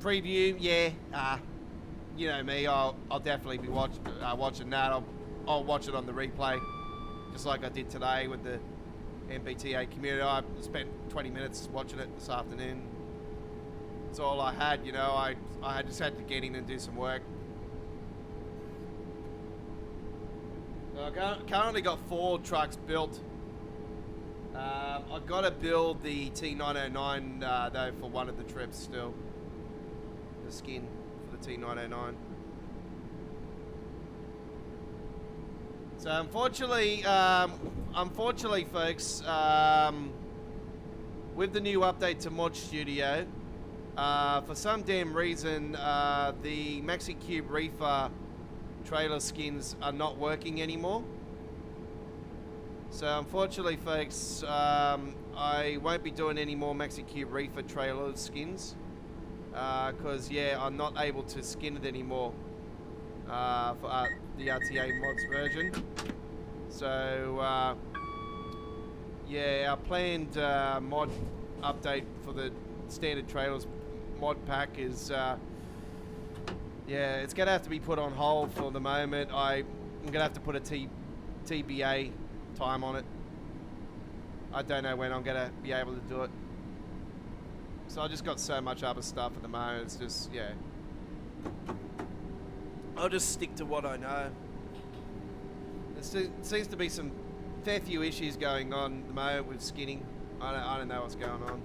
preview, yeah. You know me, I'll definitely be watching that. I'll watch it on the replay, just like I did today with the MBTA community. I spent 20 minutes watching it this afternoon. That's all I had, you know. I just had to get in and do some work. So I currently got 4 trucks built. I've got to build the T909 though for one of the trips still. The skin for the T909. So unfortunately, folks, with the new update to Mod Studio, for some damn reason, the MaxiCube Reefer trailer skins are not working anymore. So unfortunately, folks, I won't be doing any more MaxiCube Reefer trailer skins, because yeah, I'm not able to skin it anymore for the RTA mods version. So yeah, our planned mod update for the standard trailers mod pack is yeah, it's gonna have to be put on hold for the moment. I'm gonna have to put a TBA time on it. I don't know when I'm gonna be able to do it. So I just got so much other stuff at the moment. It's just, yeah. I'll just stick to what I know. There seems to be some fair few issues going on at the moment with skinning. I don't know what's going on.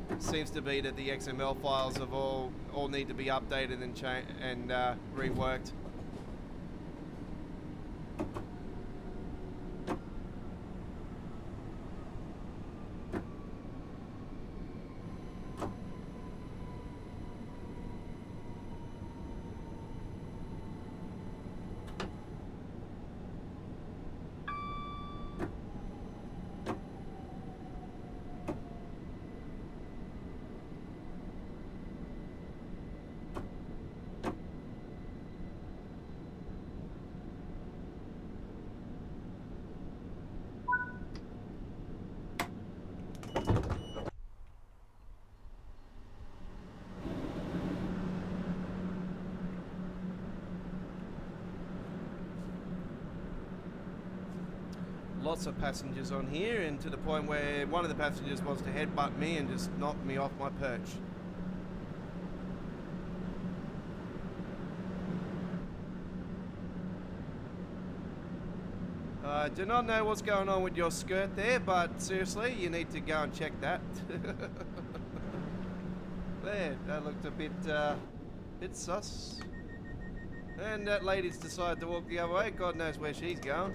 It seems to be that the XML files have all need to be updated and reworked. lots of passengers on here, and to the point where one of the passengers wants to headbutt me and just knock me off my perch. I do not know what's going on with your skirt there, but seriously, you need to go and check that. There, that looked a bit sus. And that lady's decided to walk the other way. God knows where she's going.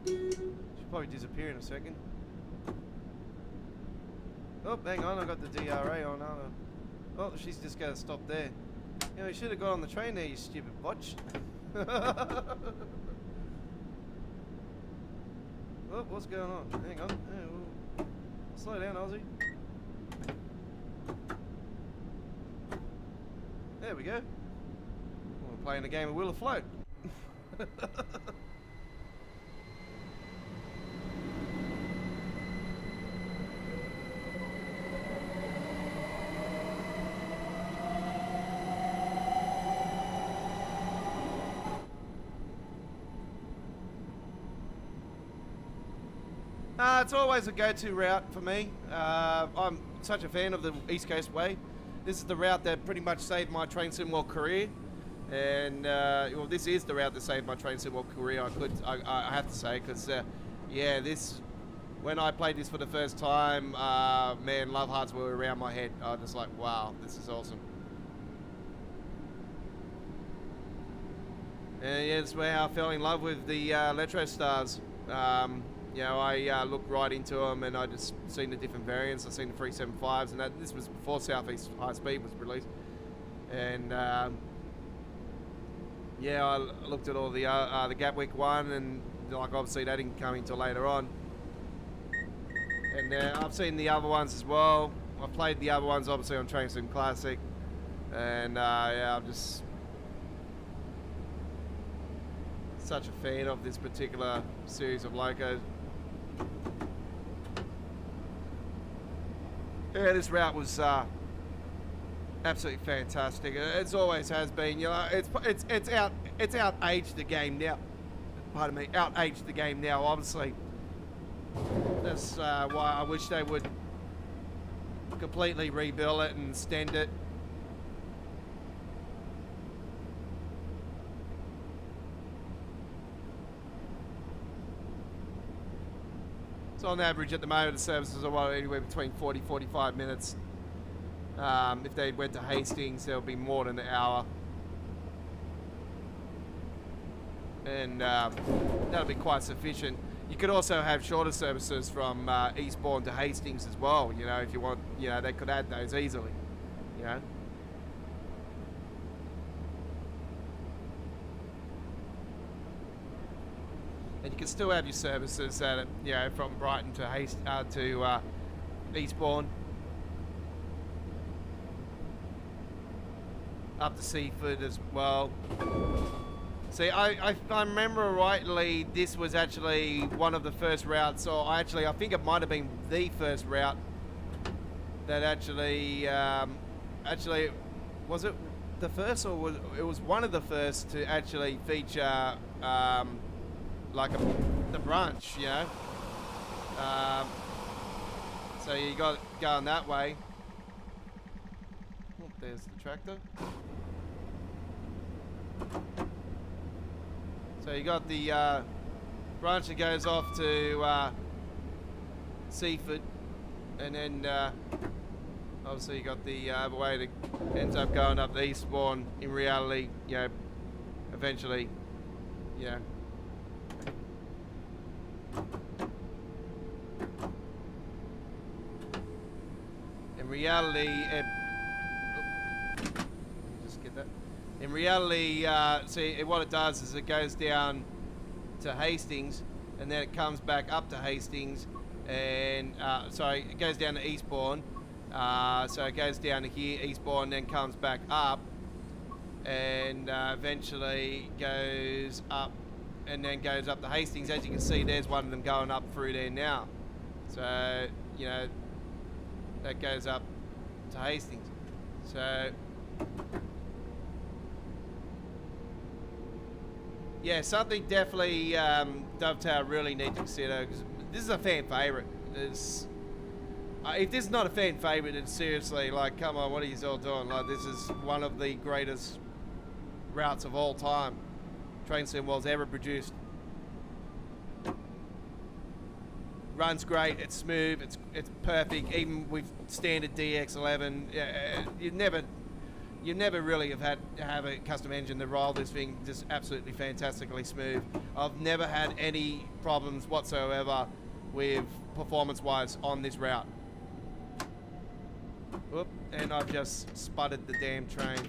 She'll probably disappear in a second. Oh, hang on, I got the DRA on, aren't I? Oh, she's just going to stop there. You know, you should have got on the train there, you stupid botch. Oh, what's going on? Hang on. Oh, slow down, Aussie. There we go. We're playing a game of Wheel Afloat. It's always a go-to route for me. I'm such a fan of the East Coast Way. This is the route that pretty much saved my train sim world career, and well, this is the route that saved my train sim world career. I have to say, because yeah, when I played this for the first time, man, love hearts were around my head. I was just like, wow, this is awesome. And yeah, that's where I fell in love with the Letro Stars. You know, I looked right into them, and I just seen the different variants. I seen the 375s, and this was before Southeast High Speed was released. And yeah, I looked at all the Gatwick one, and like obviously that didn't come until later on. And I've seen the other ones as well. I've played the other ones obviously on Train Sim Classic, and yeah, I'm just such a fan of this particular series of locos. Yeah, this route was absolutely fantastic. It always has been. You know, it's out-aged the game now. Pardon me, out-aged the game now. Obviously, that's why I wish they would completely rebuild it and extend it. So on average at the moment the services are anywhere between 40-45 minutes. If they went to Hastings, there'll be more than an hour. And that'll be quite sufficient. You could also have shorter services from Eastbourne to Hastings as well, you know, if you want, you know, they could add those easily, you know. And you can still have your services that, you know, from Brighton to Eastbourne, up to Seaford as well. See, I remember rightly, this was actually one of the first routes, or I think it might have been the first route that actually was it the first, or was it was one of the first to actually feature like the branch, you know. So you got it going that way. Oh, there's the tractor. So you got the branch that goes off to Seaford, and then obviously you got the other way that ends up going up the Eastbourne. In reality, you know, eventually, you know. In reality, just get that. In reality, see, what it does is it goes down to Hastings, and then it comes back up to Hastings, and sorry, it goes down to Eastbourne. So it goes down to here, Eastbourne, then comes back up, and eventually goes up, and then goes up to Hastings. As you can see, there's one of them going up through there now. So, you know, that goes up to Hastings. So Yeah, something definitely Dovetail really need to consider, because this is a fan favourite. If this is not a fan favourite, then seriously, like, come on, what are you all doing? Like, this is one of the greatest routes of all time train sim was ever produced. Runs great, it's smooth, it's perfect. Even with standard DX11, you never really have a custom engine that roll this thing just absolutely fantastically smooth. I've never had any problems whatsoever with performance-wise on this route. Whoop, and I've just sputtered the damn train.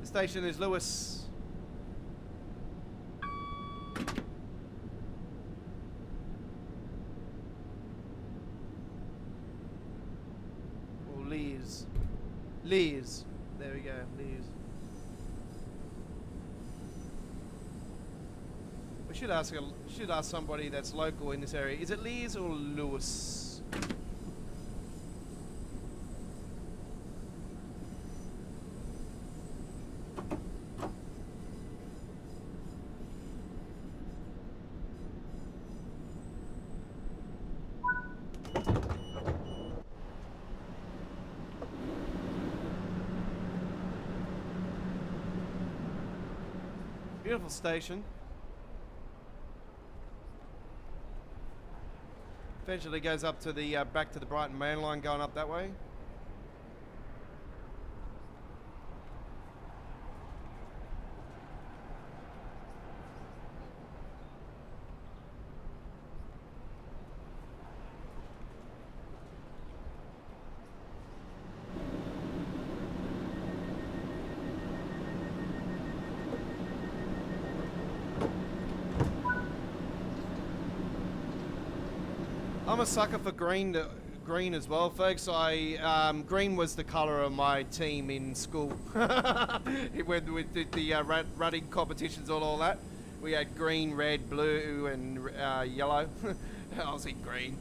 Station is Lewis. Or Lees. Lees. There we go, Lees. We should ask somebody that's local in this area. Is it Lees or Lewis? Beautiful station. Eventually goes up to the back to the Brighton main line, going up that way. I'm a sucker for green as well, folks. Green was the colour of my team in school. When we did the running competitions and all that, we had green, red, blue, and yellow. I was in green.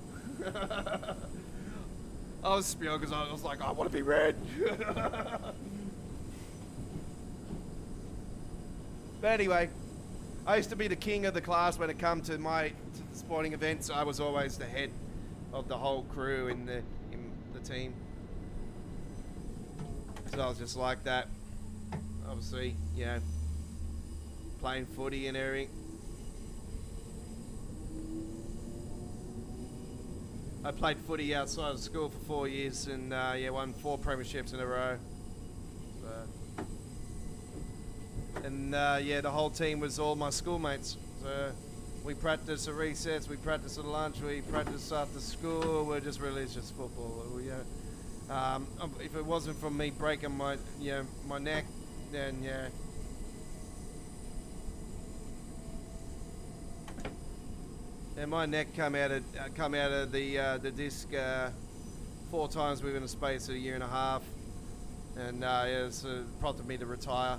I was spewing because I was like, I want to be red. But anyway, I used to be the king of the class when it come to the sporting events. I was always the head of the whole crew in the team. So I was just like that. Obviously, you know, playing footy and everything. I played footy outside of school for 4 years and won 4 premierships in a row. So, and the whole team was all my schoolmates. So we practiced at recess, we practiced at lunch, we practiced after school. We're just religious football. If it wasn't for me breaking my neck, then yeah. And my neck come out of the disc 4 times within a space of a year and a half, and it's prompted me to retire.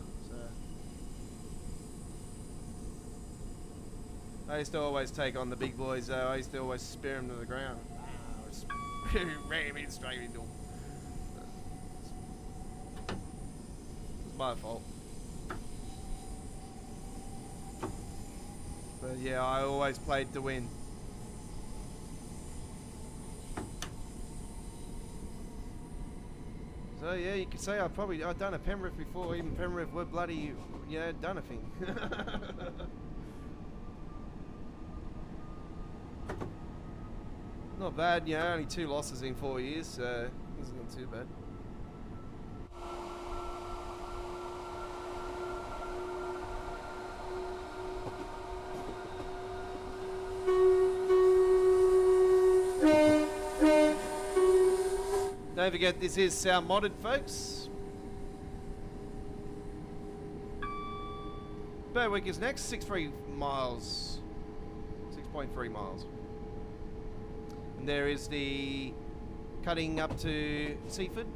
I used to always take on the big boys though. I used to always spear them to the ground. Ram in straight into them. It's my fault. But yeah, I always played to win. So yeah, you could say I've done a Penrith before. Even Penrith were bloody, done a thing. Not bad, only 2 losses in 4 years, so this isn't too bad. Don't forget, this is sound modded, folks. Berwick is next, 6.3 miles. 6.3 miles. And there is the cutting up to Seaford.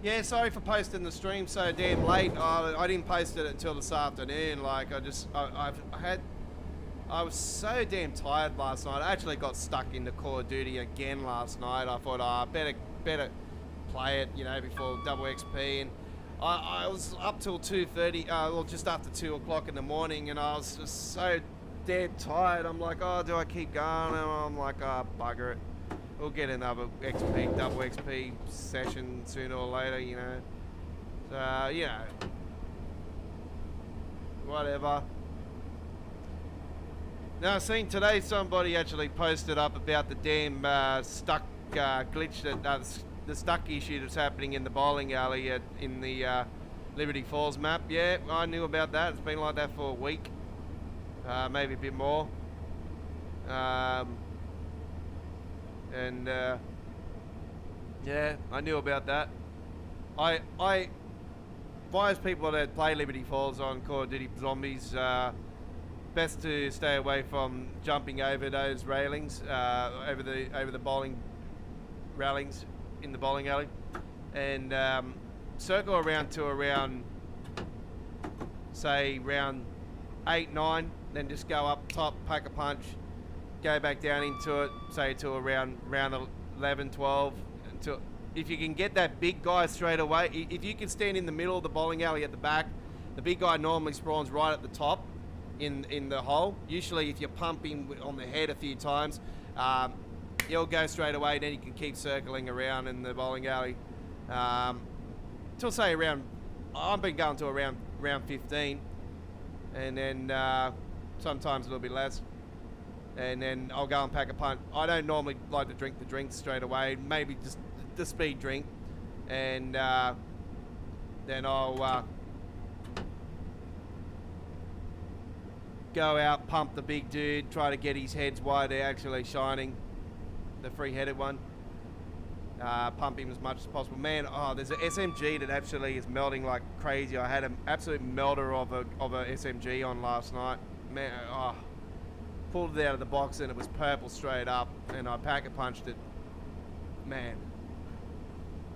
Yeah, sorry for posting the stream so damn late. I didn't post it until this afternoon. Like, I was so damn tired last night. I actually got stuck into Call of Duty again last night. I thought, better play it, you know, before double XP. And I was up till 2:30, well, just after 2 o'clock in the morning, and I was just so damn tired. I'm like, oh, do I keep going? And I'm like, oh, bugger it. We'll get another XP, double XP session sooner or later, you know. So, you know, whatever. Now, I've seen today somebody actually posted up about the damn stuck glitch, that the stuck issue that's happening in the bowling alley in the Liberty Falls map. Yeah, I knew about that. It's been like that for a week, maybe a bit more. Yeah, I knew about that. I advise people that play Liberty Falls on Call of Duty Zombies, best to stay away from jumping over those railings, over the bowling railings in the bowling alley, and circle around to around, say, round 8, 9, then just go up top, pack a punch, go back down into it, say to around round 11, 12. Until, if you can get that big guy straight away, if you can stand in the middle of the bowling alley at the back, the big guy normally spawns right at the top in the hole. Usually if you pump him on the head a few times, he'll go straight away, then you can keep circling around in the bowling alley. Till say around, I've been going to around round 15, and then sometimes a little bit less. And then I'll go and pack a punch. I don't normally like to drink the drinks straight away. Maybe just the speed drink, and then I'll go out, pump the big dude, try to get his heads while they're actually shining, the free-headed one. Pump him as much as possible. Man, there's an SMG that actually is melting like crazy. I had an absolute melter of a SMG on last night. Man, pulled it out of the box and it was purple straight up, and I packet punched it. Man,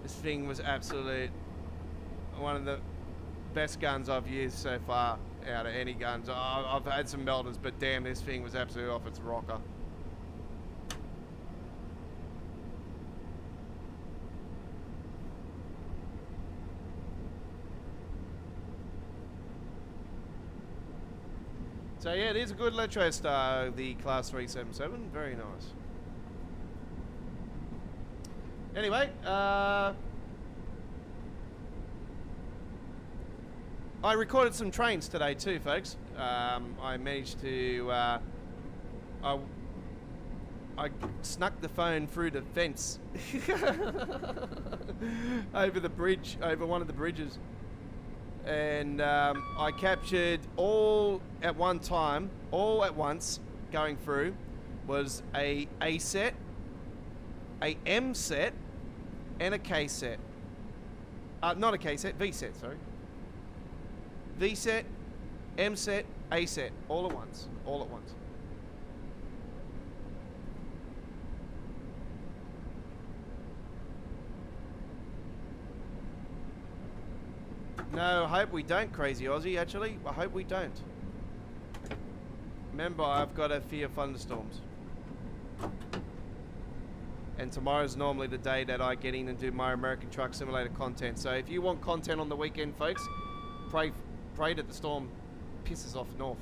this thing was absolute one of the best guns I've used so far out of any guns. I've had some melters, but damn, this thing was absolutely off its rocker. So yeah, it is a good Letro Star, the Class 377. Very nice. Anyway, I recorded some trains today too, folks. I managed to, I snuck the phone through the fence over the bridge, over one of the bridges. And I captured all at one time, all at once, going through, was a set, a M set, and a K set. Not a K set, V set, sorry. V set, M set, A set, all at once, all at once. No, I hope we don't, Crazy Aussie, actually. I hope we don't. Remember, I've got a fear of thunderstorms. And tomorrow's normally the day that I get in and do my American Truck Simulator content. So if you want content on the weekend, folks, pray that the storm pisses off north.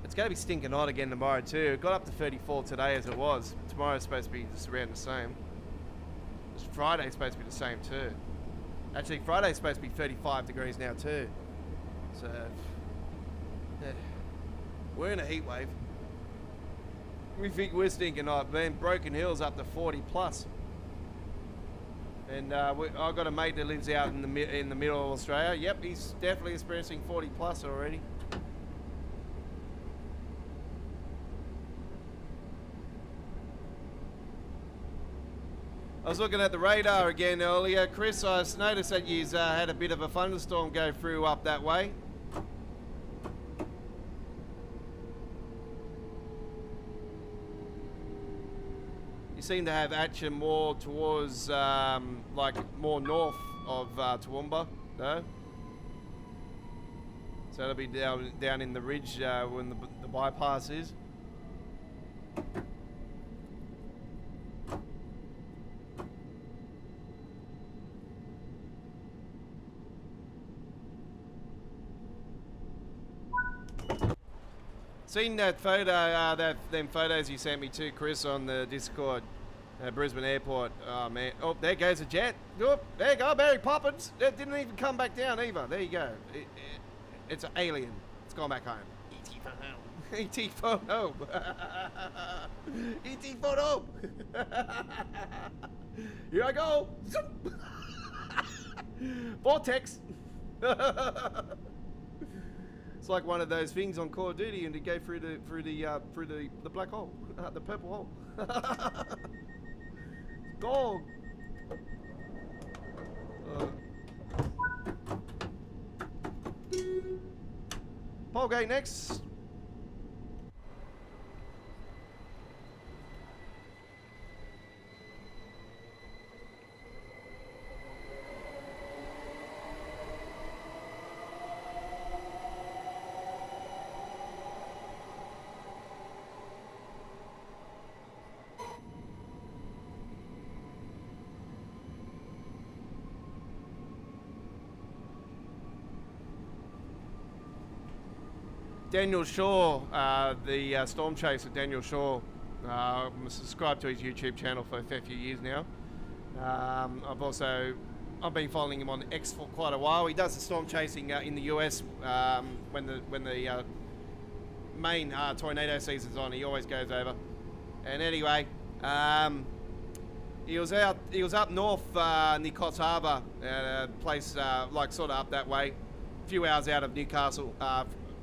It's going to be stinking hot again tomorrow too. It got up to 34 today as it was. Tomorrow's supposed to be just around the same. Friday's supposed to be the same too. Actually, Friday's supposed to be 35 degrees now too. So, yeah. We're in a heat wave. We're thinking, oh man, Broken Hill's up to 40 plus. And I've got a mate that lives out in the middle of Australia. Yep, he's definitely experiencing 40 plus already. I was looking at the radar again earlier, Chris. I noticed that you had a bit of a thunderstorm go through up that way. You seem to have action more towards, like, more north of Toowoomba, no? So it'll be down in the ridge when the bypass is. Seen that photo, them photos you sent me too, Chris, on the Discord, Brisbane Airport. Oh man, oh there goes a jet. Oh, there you go, Mary Poppins. It didn't even come back down either. There you go. It's an alien. It's gone back home. E.T. for home. E.T. for home. E.T. for home. Here I go. Vortex. It's like one of those things on Call of Duty, and to go through the black hole, the purple hole. Gold. Polgate next. Daniel Shaw, the storm chaser, Daniel Shaw. I'm subscribed to his YouTube channel for a fair few years now. I've been following him on X for quite a while. He does the storm chasing in the US when the main tornado season's on. He always goes over. And anyway, he was up north near Coffs Harbour, at a place like sort of up that way, a few hours out of Newcastle.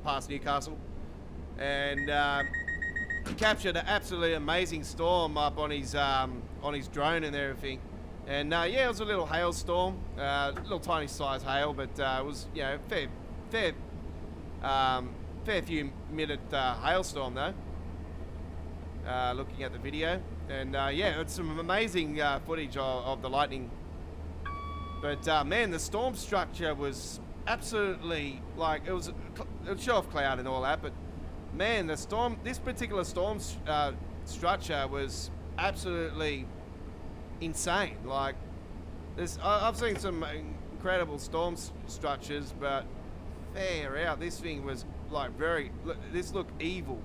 Past Newcastle, and he captured an absolutely amazing storm up on his drone and everything. And yeah, it was a little hailstorm, little tiny size hail, but it was, you know, fair few minute hailstorm though. Looking at the video, and yeah, it's some amazing footage of the lightning. But man, the storm structure was absolutely, like, it was show off cloud and all that, but man, this particular storm structure was absolutely insane. Like, I've seen some incredible storm structures, but fair out, this thing was like this looked evil.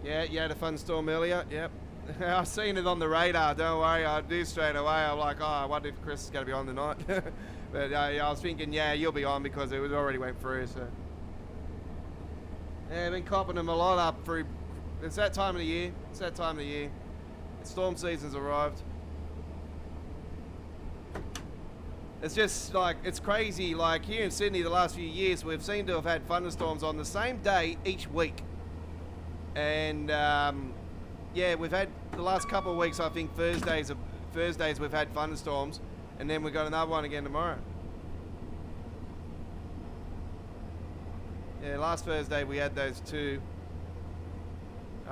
Yeah, you had a fun storm earlier. Yep. I've seen it on the radar, don't worry, I do straight away. I'm like, oh, I wonder if Chris is going to be on tonight. But I was thinking, yeah, you'll be on because it already went through, so. Yeah, I've been copping them a lot up through, it's that time of the year, The storm season's arrived. It's just like, it's crazy, like here in Sydney the last few years, we've seemed to have had thunderstorms on the same day each week. And yeah, we've had the last couple of weeks, I think Thursdays we've had thunderstorms, and then we've got another one again tomorrow. Yeah, last Thursday we had those two.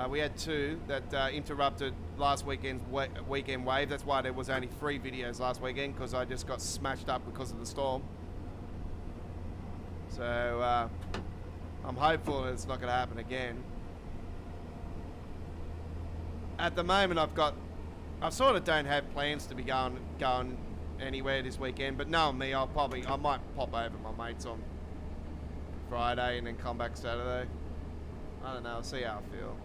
We had two that interrupted last weekend's weekend wave. That's why there was only 3 videos last weekend, because I just got smashed up because of the storm. So I'm hopeful it's not going to happen again. At the moment, I sort of don't have plans to be going anywhere this weekend, but knowing me, I might pop over my mates on Friday and then come back Saturday. I don't know, I'll see how I feel.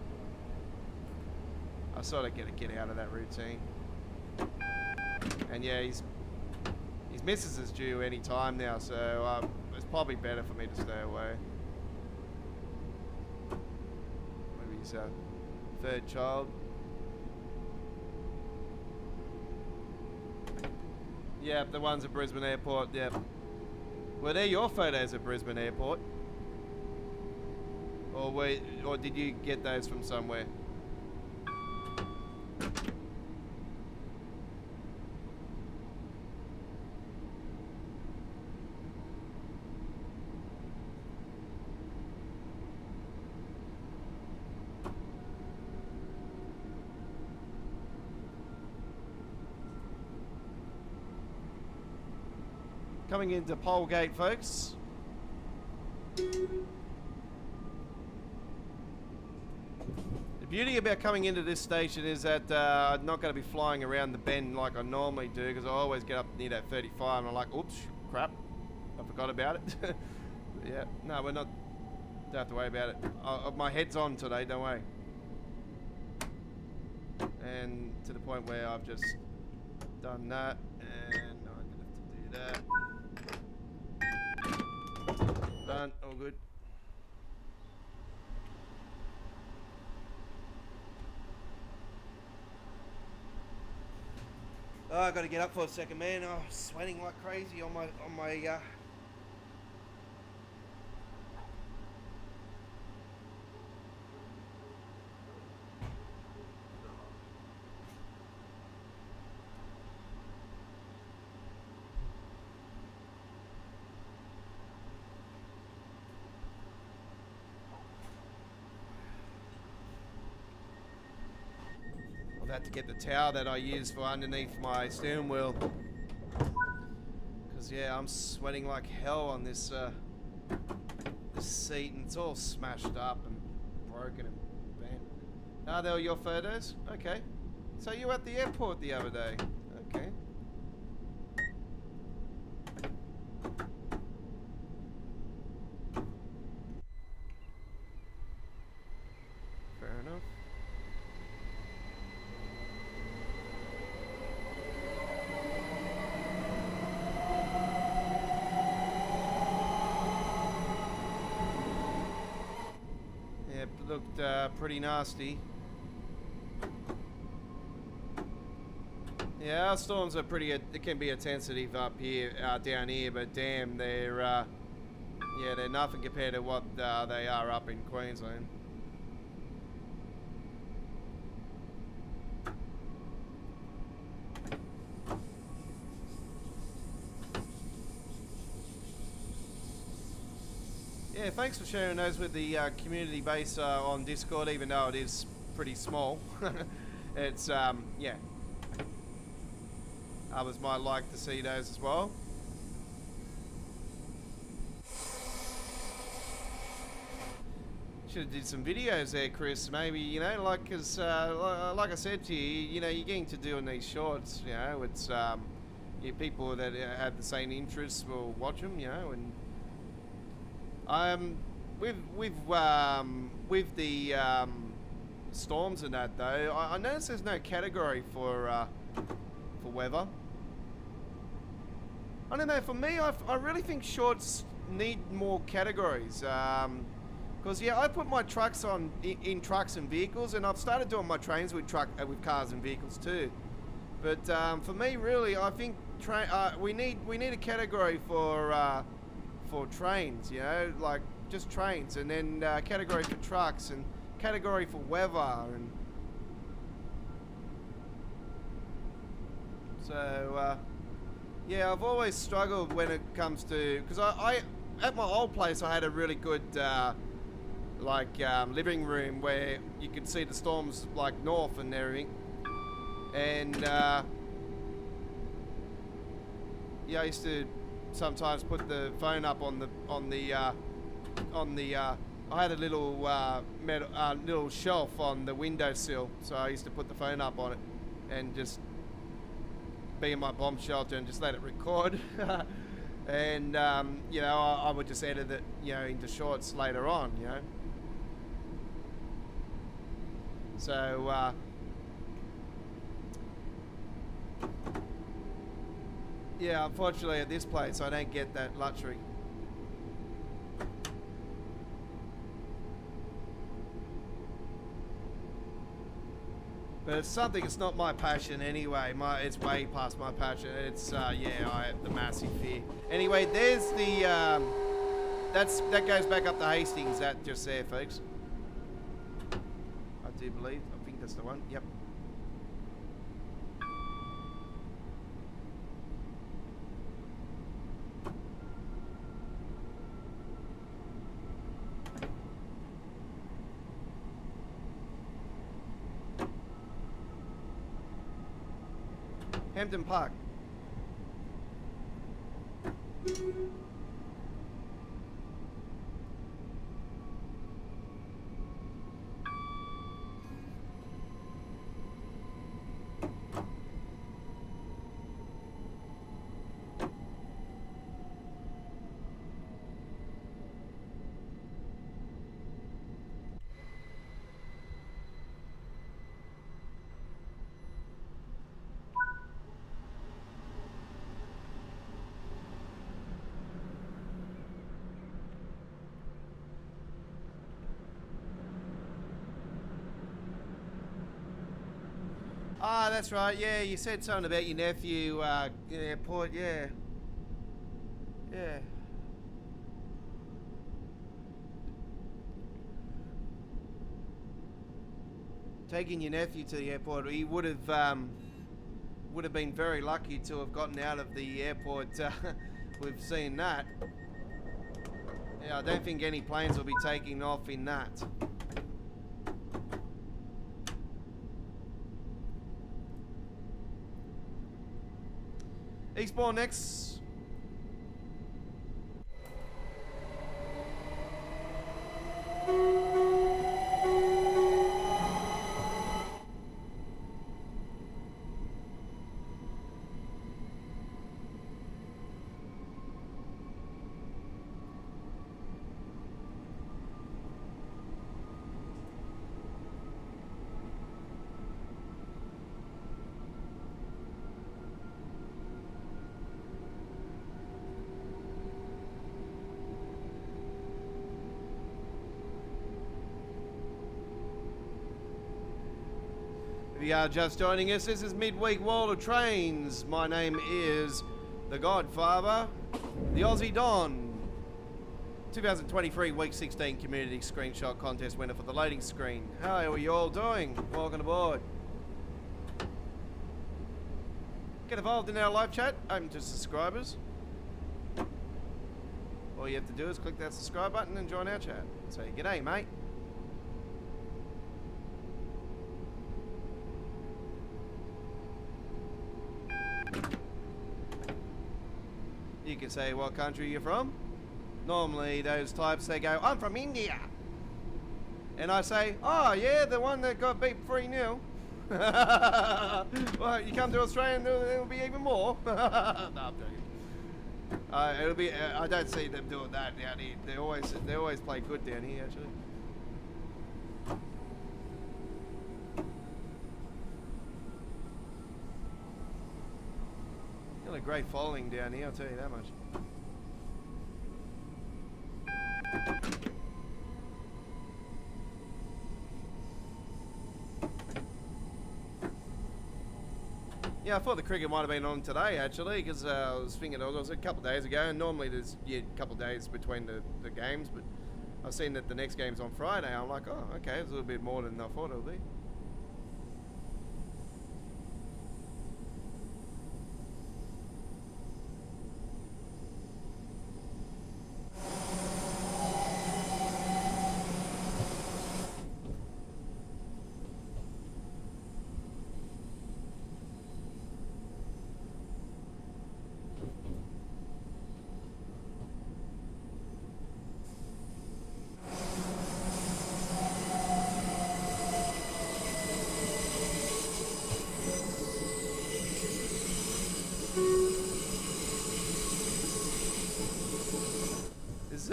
I sort of get out of that routine. And yeah, his missus is due any time now, so it's probably better for me to stay away. Maybe he's a third child. Yep, the ones at Brisbane Airport, yep. Well, they're your photos at Brisbane Airport. Or did you get those from somewhere? Coming into Polegate, folks. The beauty about coming into this station is that I'm not going to be flying around the bend like I normally do, because I always get up near that 35 and I'm like, oops, crap, I forgot about it. Yeah, no, we're not, don't have to worry about it. My head's on today, don't worry. And to the point where I've just done that, and I'm going to have to do that. Done, all good. Oh, I got to get up for a second, man. I'm sweating like crazy on my I've had to get the towel that I use for underneath my steering wheel, because yeah, I'm sweating like hell on this this seat, and it's all smashed up and broken and bent. Ah, they were your photos? Okay. So you were at the airport the other day? Okay. Fair enough. Looked pretty nasty. Yeah, our storms are pretty. It can be sensitive up here, down here, but damn, they're yeah, they're nothing compared to what they are up in Queensland. Yeah, thanks for sharing those with the community base on Discord, even though it is pretty small. It's, yeah. Others might like to see those as well. Should have did some videos there, Chris. Maybe, you know, like, cause, like I said to you, you know, you're getting to doing these shorts, you know, it's, people that have the same interests will watch them, you know, and with the storms and that though, I noticed there's no category for weather. I don't know. For me, I really think shorts need more categories. Because yeah, I put my trucks on in trucks and vehicles, and I've started doing my trains with cars and vehicles too. But for me, really, I think we need a category for trains, you know, like just trains, and then category for trucks and category for weather, and so yeah, I've always struggled when it comes to, because I at my old place I had a really good living room where you could see the storms like north and everything, and yeah, I used to sometimes put the phone up on the I had a little little shelf on the windowsill, so I used to put the phone up on it and just be in my bomb shelter and just let it record. And you know, I would just edit it, you know, into shorts later on, you know. So yeah, unfortunately at this place I don't get that luxury. But it's something, it's not my passion anyway. It's way past my passion. It's, yeah, I have the massive fear. Anyway, there's the, that goes back up to Hastings, that just there, folks. I do believe, I think that's the one, yep. Hampton Park. Ah, that's right. Yeah, you said something about your nephew, airport. Yeah. Yeah. Taking your nephew to the airport, he would have been very lucky to have gotten out of the airport. We've seen that. Yeah, I don't think any planes will be taking off in that. Eastbourne next. If you are just joining us, this is Midweek World of Trains. My name is the Godfather, the Aussie Don. 2023 Week 16 Community Screenshot Contest winner for the loading screen. How are you all doing? Welcome aboard. Get involved in our live chat, open to subscribers. All you have to do is click that subscribe button and join our chat. Say g'day, mate. You can say what country you're from. Normally those types, they go, I'm from India. And I say, oh yeah, the one that got beat 3-0. Well, you come to Australia and it'll be even more. No, I'm joking. It'll be, I don't see them doing that down here. They always play good down here, actually. Got a great following down here, I'll tell you that much. Yeah, I thought the cricket might have been on today, actually, because I was thinking it was a couple of days ago, and normally there's a couple of days between the games, but I've seen that the next game's on Friday. I'm like, oh, okay, it's a little bit more than I thought it would be.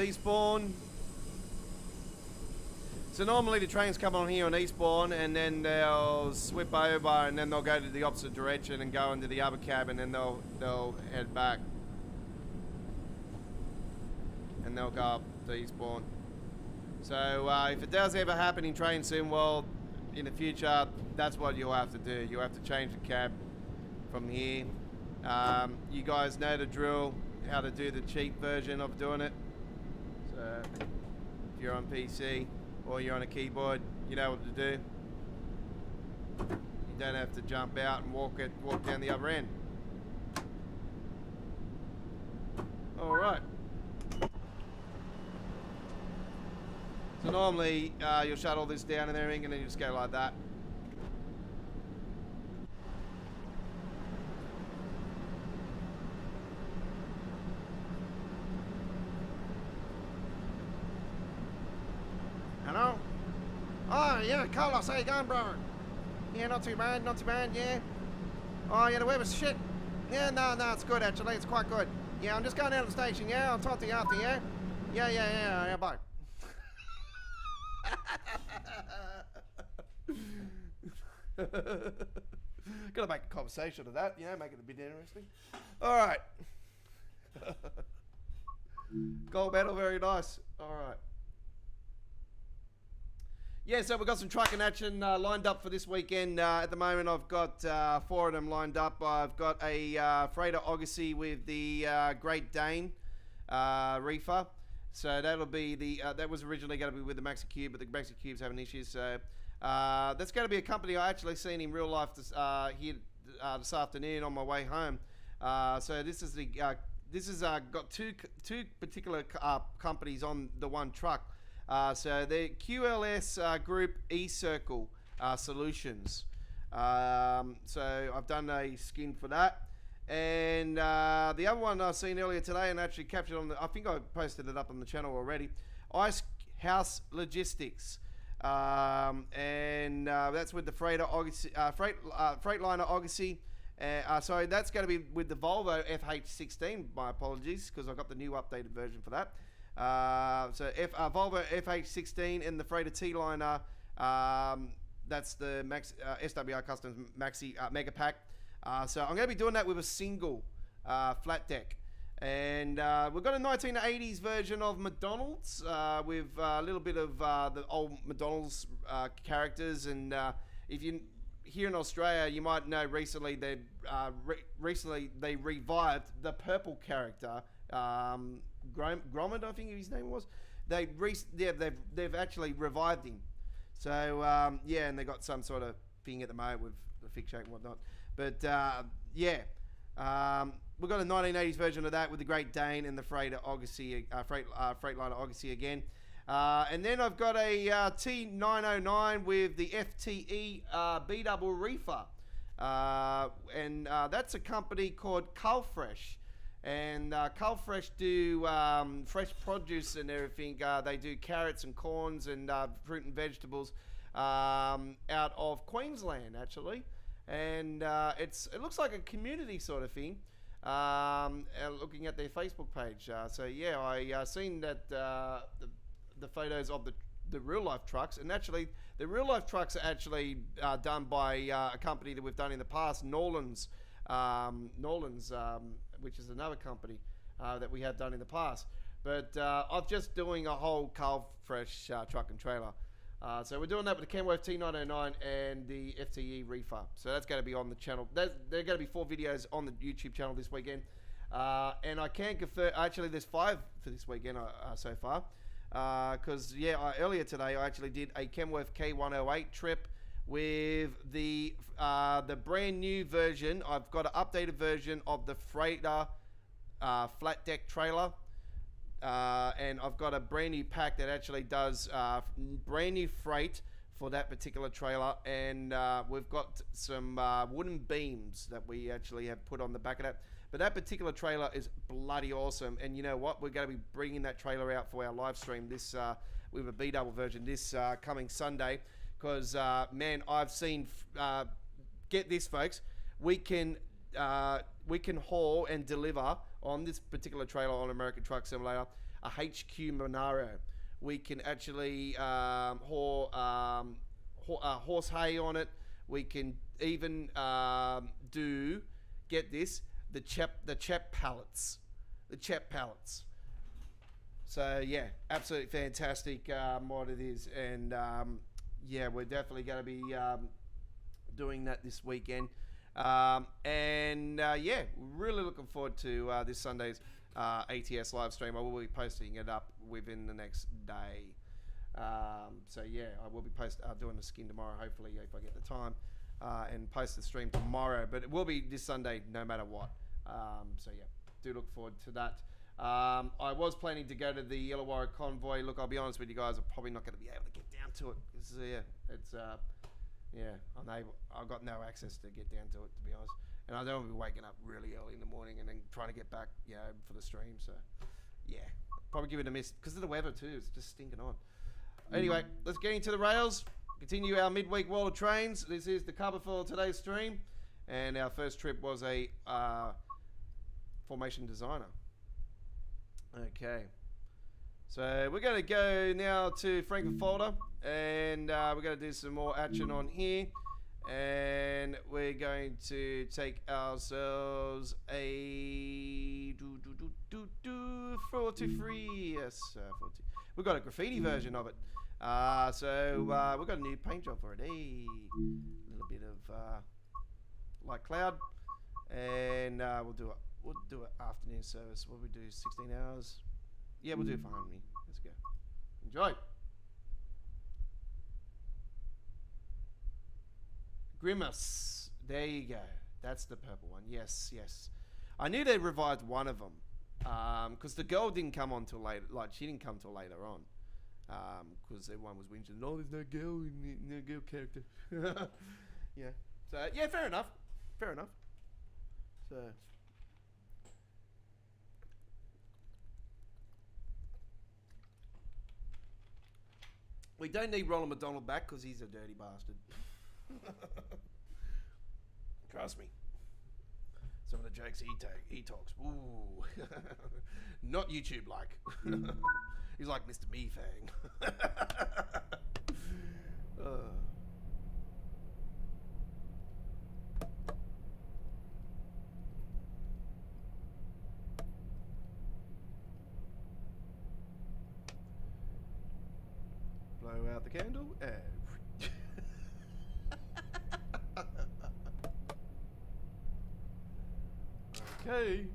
Eastbourne. So normally the trains come on here on Eastbourne and then they'll swip over and then they'll go to the opposite direction and go into the other cab and then they'll head back. And they'll go up to Eastbourne. So if it does ever happen in train soon, well, in the future, that's what you'll have to do. You'll have to change the cab from here. You guys know the drill, how to do the cheap version of doing it. So if you're on PC or you're on a keyboard, you know what to do. You don't have to jump out and walk down the other end. All right. So normally you'll shut all this down and everything, and then you just go like that. Hello? Oh, yeah, Carlos, how you going, brother? Yeah, not too bad, yeah. Oh, yeah, the weather's shit. Yeah, no, it's good, actually, it's quite good. Yeah, I'm just going down to the station, yeah? I'll talk to you after, yeah? Yeah, bye. Gotta make a conversation of that, make it a bit interesting. Alright. Gold medal, very nice. Alright. Yeah, so we've got some trucking action lined up for this weekend. At the moment, I've got 4 of them lined up. I've got a freighter Odyssey with the Great Dane reefer. So that'll be the that was originally going to be with the Maxi Cube, but the Maxi Cube's having issues. So that's going to be a company I actually seen in real life here this afternoon on my way home. So this is the got two particular companies on the one truck. So the QLS Group E-Circle Solutions. So I've done a skin for that. And the other one I've seen earlier today and actually captured on I think I posted it up on the channel already. Ice House Logistics. And that's with the Freightliner Odyssey. Sorry, that's going to be with the Volvo FH16. My apologies, because I got the new updated version for that. So Volvo FH16 and the Freighter T-Liner. That's the SWR Customs Maxi Mega Pack. So I'm going to be doing that with a single flat deck. And we've got a 1980s version of McDonald's with a little bit of the old McDonald's characters. And if you here in Australia, you might know recently they revived the purple character, Gromit, I think his name was. They've actually revived him. So and they got some sort of thing at the moment with the fig shake and whatnot. But we've got a 1980s version of that with the Great Dane and the Freighter Odyssey, Freightliner Odyssey again. And then I've got a T909 with the FTE B-double reefer. And that's a company called Cullfresh. And Cullfresh do fresh produce and everything. They do carrots and corns and fruit and vegetables out of Queensland, actually. And it looks like a community sort of thing. Looking at their Facebook page. So yeah, I seen that the photos of the real life trucks, and actually the real life trucks are actually done by a company that we've done in the past, Norlands, which is another company that we have done in the past. But I'm just doing a whole Cullfresh truck and trailer. So we're doing that with the Kenworth T909 and the FTE reefer. So that's going to be on the channel. There are going to be 4 videos on the YouTube channel this weekend. And I can confirm, actually there's 5 for this weekend so far. Because earlier today I actually did a Kenworth K108 trip with the brand new version. I've got an updated version of the Freighter flat deck trailer. And I've got a brand new pack that actually does brand new freight for that particular trailer, and we've got some wooden beams that we actually have put on the back of that. But that particular trailer is bloody awesome, and you know what? We're going to be bringing that trailer out for our live stream this with a B-double version this coming Sunday, because man, I've seen get this, folks, we can haul and deliver on this particular trailer on American Truck Simulator a HQ Monaro. We can actually haul horse hay on it. We can even do, get this, the CHEP pallets. The CHEP pallets. So yeah, absolutely fantastic mod it is. And yeah, we're definitely going to be doing that this weekend. Yeah, really looking forward to this Sunday's ATS live stream. I will be posting it up within the next day. So yeah, I will be doing the skin tomorrow, hopefully, if I get the time, and post the stream tomorrow. But it will be this Sunday, no matter what. So yeah, do look forward to that. I was planning to go to the Illawarra convoy. Look, I'll be honest with you guys, I'm probably not going to be able to get down to it. I've got no access to get down to it, to be honest. And I don't want to be waking up really early in the morning and then trying to get back, for the stream. So, yeah, probably give it a miss because of the weather too. It's just stinking on. Anyway, let's get into the rails. Continue our midweek World of Trains. This is the cover for today's stream, and our first trip was a formation designer. Okay, so we're going to go now to Frankfurt, and we're going to do some more action on here, and we're going to take ourselves a 43. Yes, 40. We've got a graffiti version of it. So we've got a new paint job for it. A little bit of light cloud, and we'll do an afternoon service. What we do, 16 hours? Yeah, we'll do it for Harmony. Let's go. Enjoy. Grimace. There you go. That's the purple one. Yes, yes. I knew they revived one of them, because the girl didn't come on till later. Like, she didn't come till later on, because everyone was whinging. No, there's no girl, no girl character. Yeah. So yeah, fair enough. Fair enough. So. We don't need Ronald McDonald back because he's a dirty bastard. Trust me. Some of the jokes he talks. Ooh. Not YouTube like. He's like Mr. Meefang. Blow out the candle and... Okay.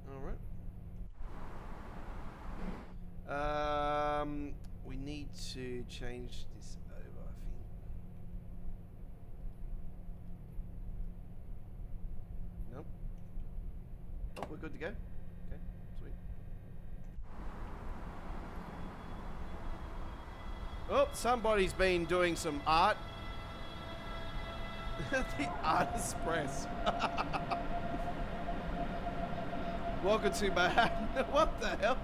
Alright. We need to change this over, I think. Nope. Oh, we're good to go? Okay, sweet. Oh, somebody's been doing some art. The Artist Press. Welcome to Manhattan. What the hell?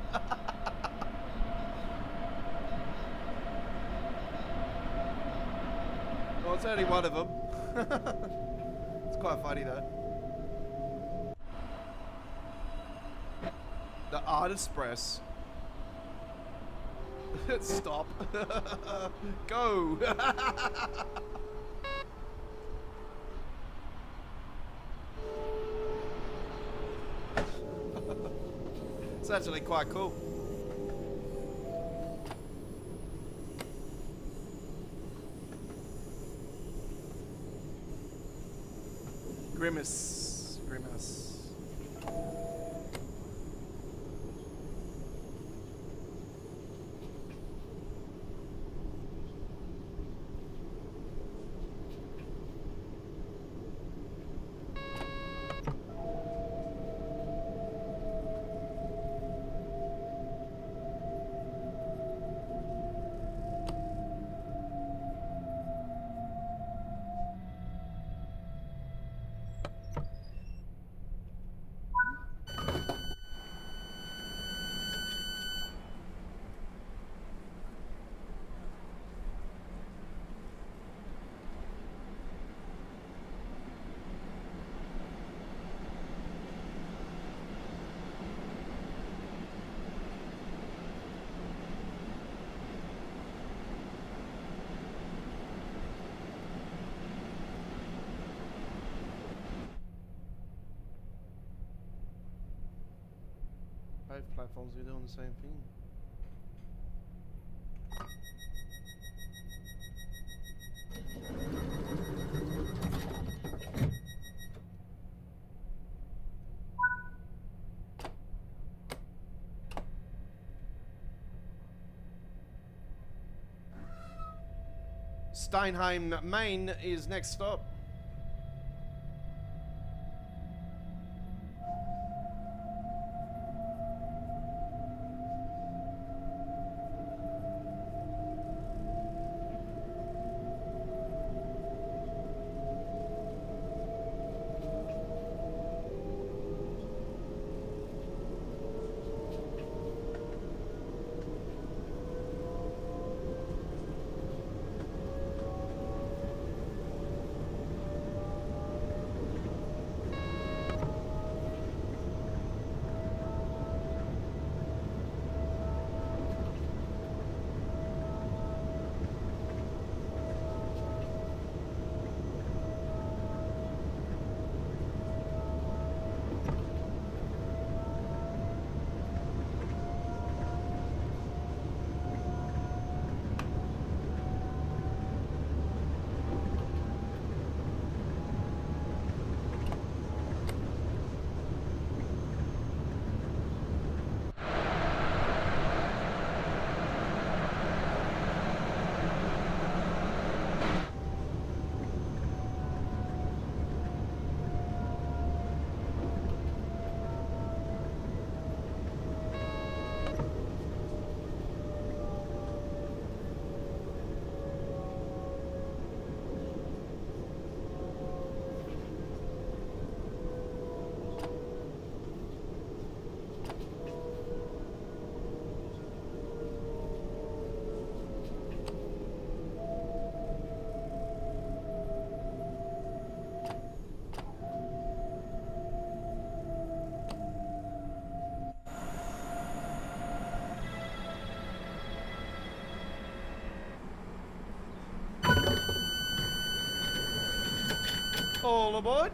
Well, it's only one of them. It's quite funny though. The Artist Press. Stop. Go. It's actually quite cool. Grimace. Grimace. Both platforms are doing the same thing. Steinheim, Maine is next stop. All aboard.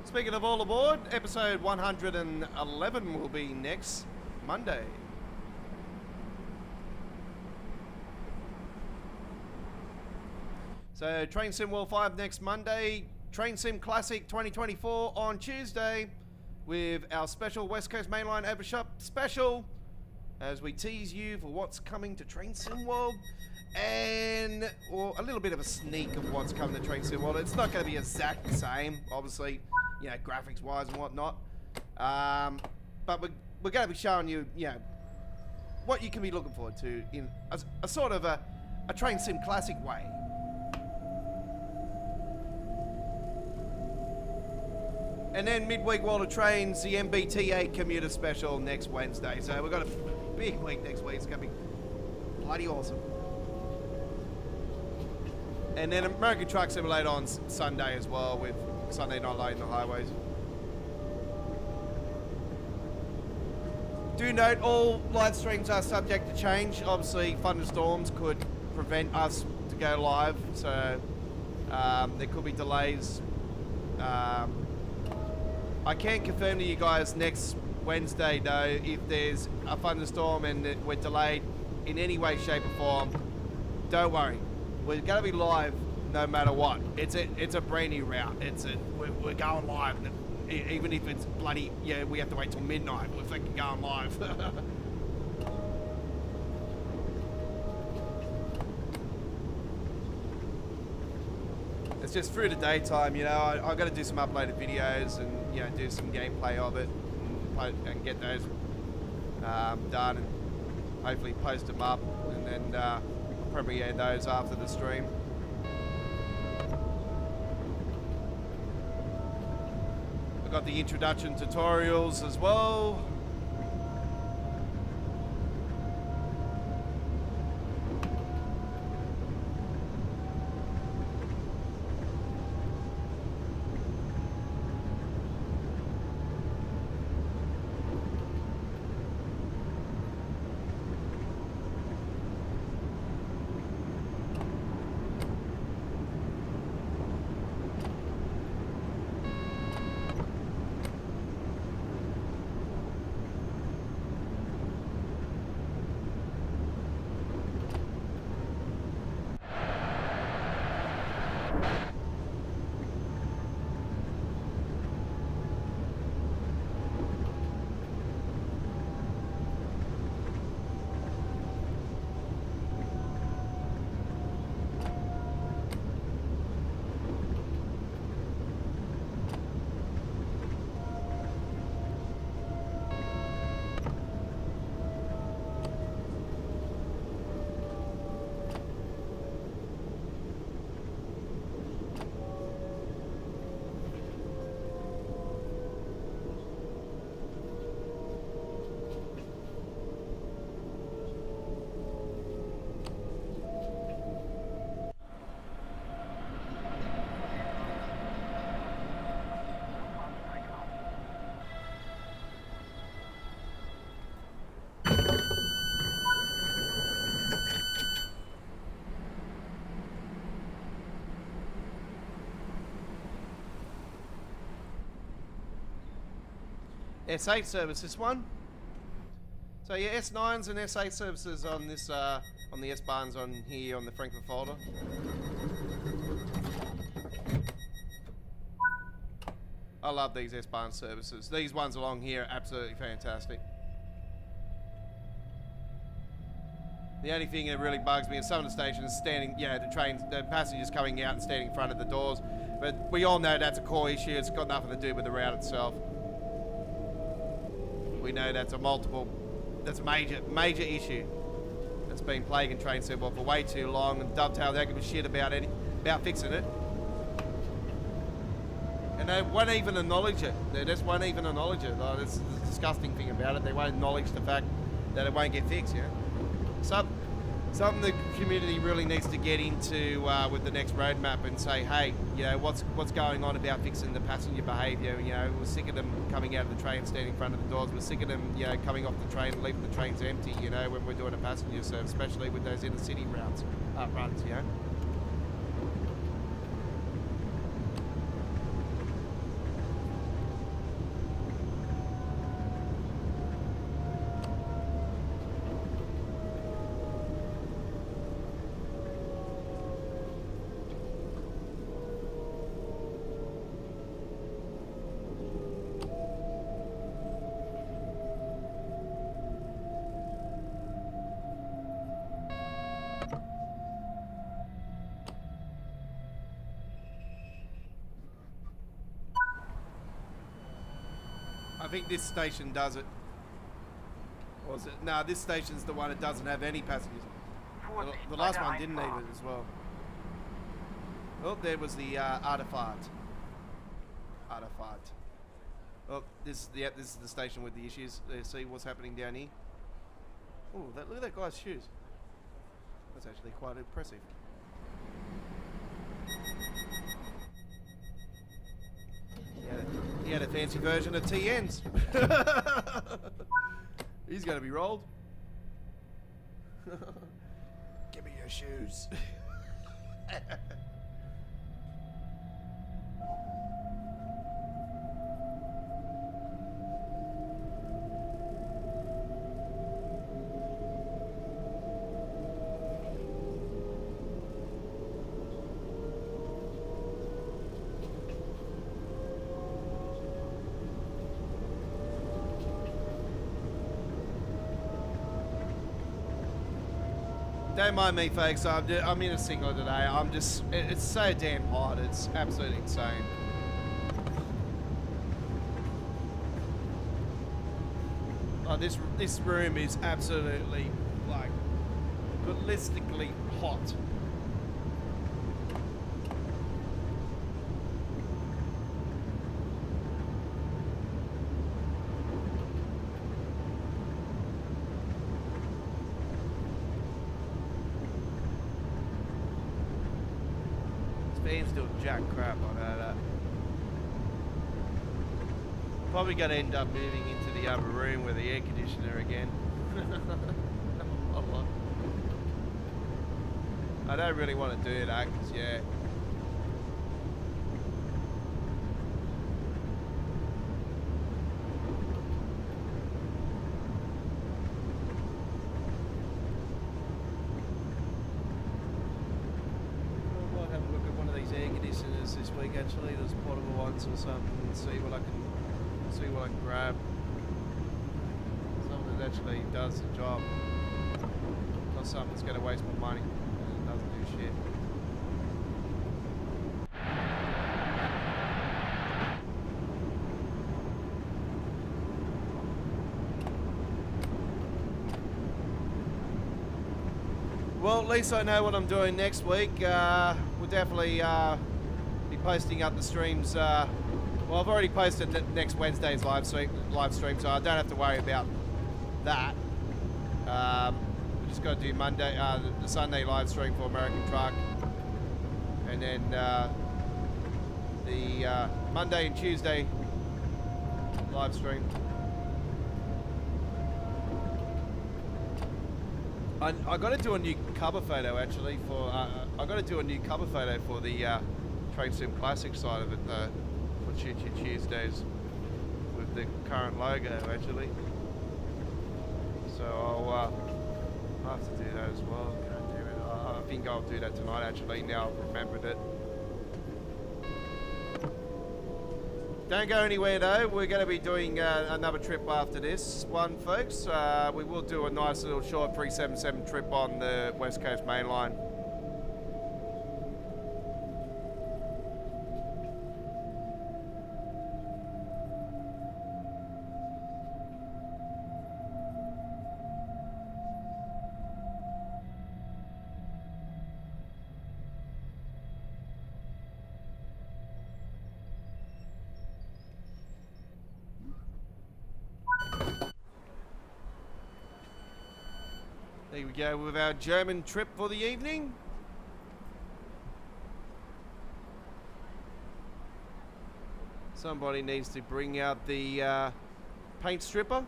Speaking of all aboard, episode 111 will be next Monday. So Train Sim World 5 next Monday, Train Sim Classic 2024 on Tuesday with our special West Coast Mainline Overshot special as we tease you for what's coming to Train Sim World and a little bit of a sneak of what's coming to Train Sim World. It's not going to be exact the same, obviously, you know, graphics wise and whatnot, but we're going to be showing you, you know, what you can be looking forward to in a sort of a Train Sim Classic way. And then midweek World of Trains, the MBTA commuter special next Wednesday. So we've got a big week next week. It's going to be bloody awesome. And then American Truck Simulator on Sunday as well with Sunday Night Light in the highways. Do note all live streams are subject to change. Obviously, thunderstorms could prevent us to go live. So there could be delays. I can confirm to you guys next Wednesday though, if there's a thunderstorm and we're delayed in any way, shape or form, don't worry. We're going to be live no matter what. It's a brand new route. We're going live. Even if it's bloody, yeah, we have to wait till midnight. We're fucking going live. It's just through the daytime, you know, I've got to do some uploaded videos and, you know, do some gameplay of it and get those done and hopefully post them up and then I'll probably add those after the stream. I've got the introduction tutorials as well. S8 service, this one. So yeah, S9s and S8 services on this, on the S-Bahns on here on the Frankfurt folder. I love these S-Bahn services. These ones along here are absolutely fantastic. The only thing that really bugs me is some of the stations standing, you know, the passengers coming out and standing in front of the doors. But we all know that's a core issue. It's got nothing to do with the route itself. We know that's a major issue that's been plaguing Train Super for way too long, and Dovetail don't give a shit about fixing it. And they won't even acknowledge it. They just won't even acknowledge it. Like, that's the disgusting thing about it. They won't acknowledge the fact that it won't get fixed, you know. Something the community really needs to get into with the next roadmap and say, hey, you know, what's going on about fixing the passenger behaviour? You know, we're sick of them coming out of the train, standing in front of the doors. We're sick of them, you know, coming off the train, leaving the trains empty. You know, when we're doing a passenger service, especially with those inner city runs, you know. I think this station does it. Or is it? No, this station's the one that doesn't have any passengers. The last one didn't even as well. Oh, there was the artifact. Oh, this is the station with the issues. See what's happening down here. Oh, look at that guy's shoes. That's actually quite impressive. He had a fancy version of TNs. He's going to be rolled. Give me your shoes. Don't mind me, folks. I'm in a singlet today. It's so damn hot. It's absolutely insane. Oh, this room is absolutely, like, ballistically hot. Fan's doing jack crap on that. Probably going to end up moving into the other room with the air conditioner again. I don't really want to do that because, yeah. This week actually, there's portable ones or something, and see what I can grab. Something that actually does the job. Not something that's going to waste my money and doesn't do shit. Well, at least I know what I'm doing next week. We'll definitely be posting up the streams. Well, I've already posted next Wednesday's live stream, so I don't have to worry about that. We just got to do Monday, the Sunday live stream for American Truck, and then the Monday and Tuesday live stream. I got to do a new cover photo actually for. I got to do a new cover photo for the Train Sim Classic side of it for Tuesdays. We've the current logo actually. So I'll have to do that as well. God damn it. I think I'll do that tonight actually, now I've remembered it. Don't go anywhere though, we're going to be doing another trip after this one, folks. We will do a nice little short 377 trip on the West Coast Main Line. There we go with our German trip for the evening. Somebody needs to bring out the paint stripper.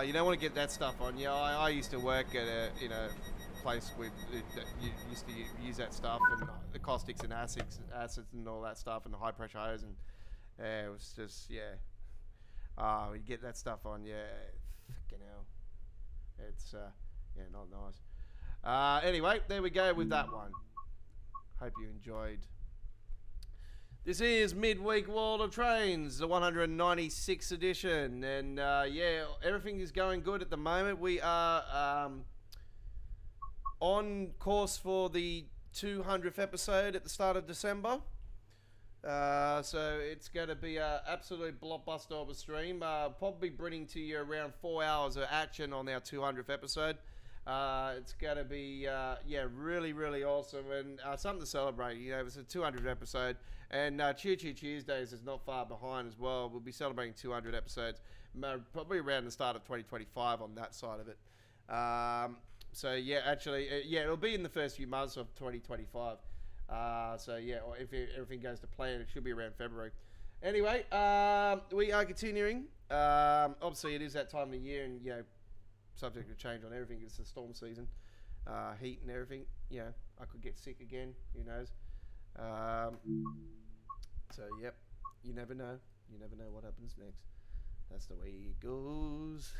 You don't want to get that stuff on. Yeah, I used to work at a place with that you used to use that stuff and the caustics and acids and all that stuff and the high pressure hose and it was just you get that stuff on, fucking hell. It's not nice. Anyway, there we go with that one. Hope you enjoyed. This is Midweek World of Trains, the 196th edition, and everything is going good at the moment. We are on course for the 200th episode at the start of December. So it's going to be an absolute blockbuster of a stream. Probably bringing to you around 4 hours of action on our 200th episode. It's going to be, really, really awesome and something to celebrate. It's a 200th episode. And Cheer Cheer Tuesdays is not far behind as well. We'll be celebrating 200 episodes, probably around the start of 2025 on that side of it. It'll be in the first few months of 2025. Or if everything goes to plan, it should be around February. Anyway, we are continuing. Obviously, it is that time of the year, and subject to change on everything. It's the storm season, heat and everything. I could get sick again. Who knows? You never know. You never know what happens next. That's the way it goes.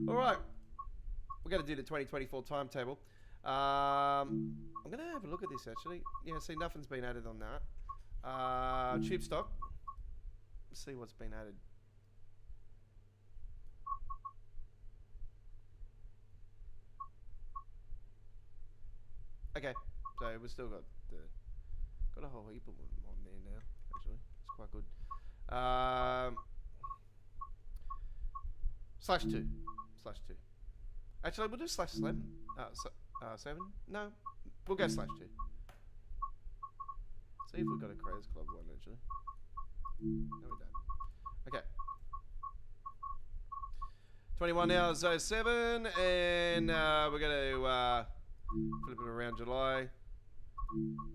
All right, we're gonna do the 2024 timetable. I'm gonna have a look at this actually. See, nothing's been added on that. Tube stock. Let's see what's been added. Okay, so we've still got a whole heap of them on there now. Actually, it's quite good. /2. Actually, we'll do /7. 7? No, we'll go /2. See if we've got a Creators Club one actually. No, we don't. Okay. 21 hours 07, and we're gonna flip it around July.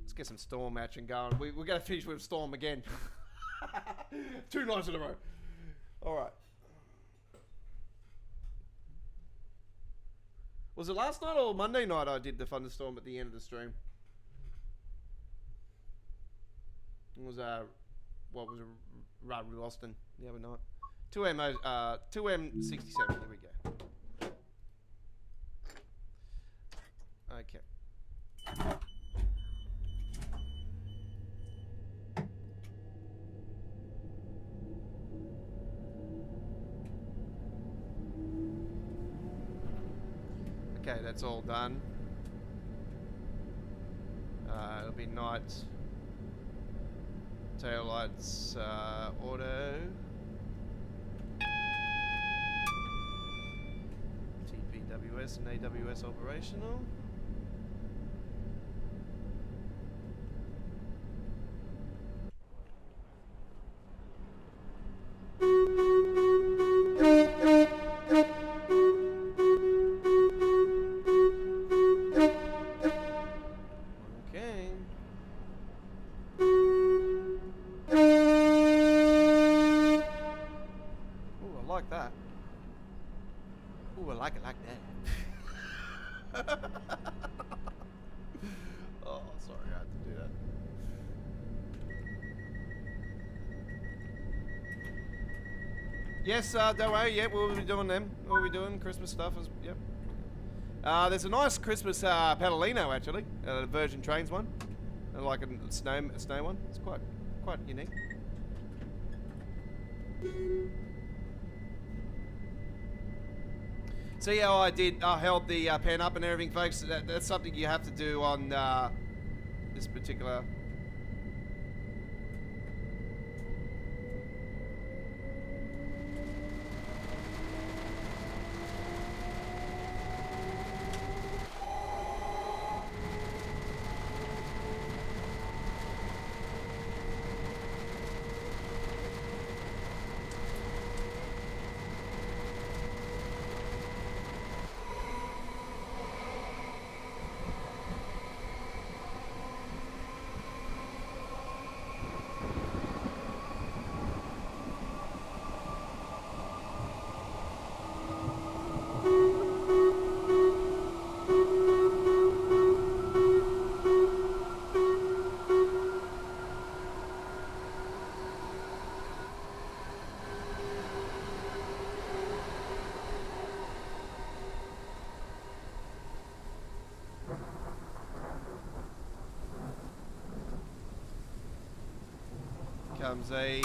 Let's get some Storm action going. We're gonna finish with Storm again. 2 nights in a row. All right. Was it last night or Monday night I did the thunderstorm at the end of the stream? It was Rodney Austin the other night. 2M67. Here we go. Okay. Okay, that's all done. It'll be night. Tail lights, auto. TPWS and AWS operational. Yes, don't worry. Yeah, we'll be doing them. We'll be doing Christmas stuff. Yep. There's a nice Christmas Padalino actually, Virgin Trains one, like a snow one. It's quite unique. See how I did? I held the pen up and everything, folks. That's something you have to do on this particular. Comes a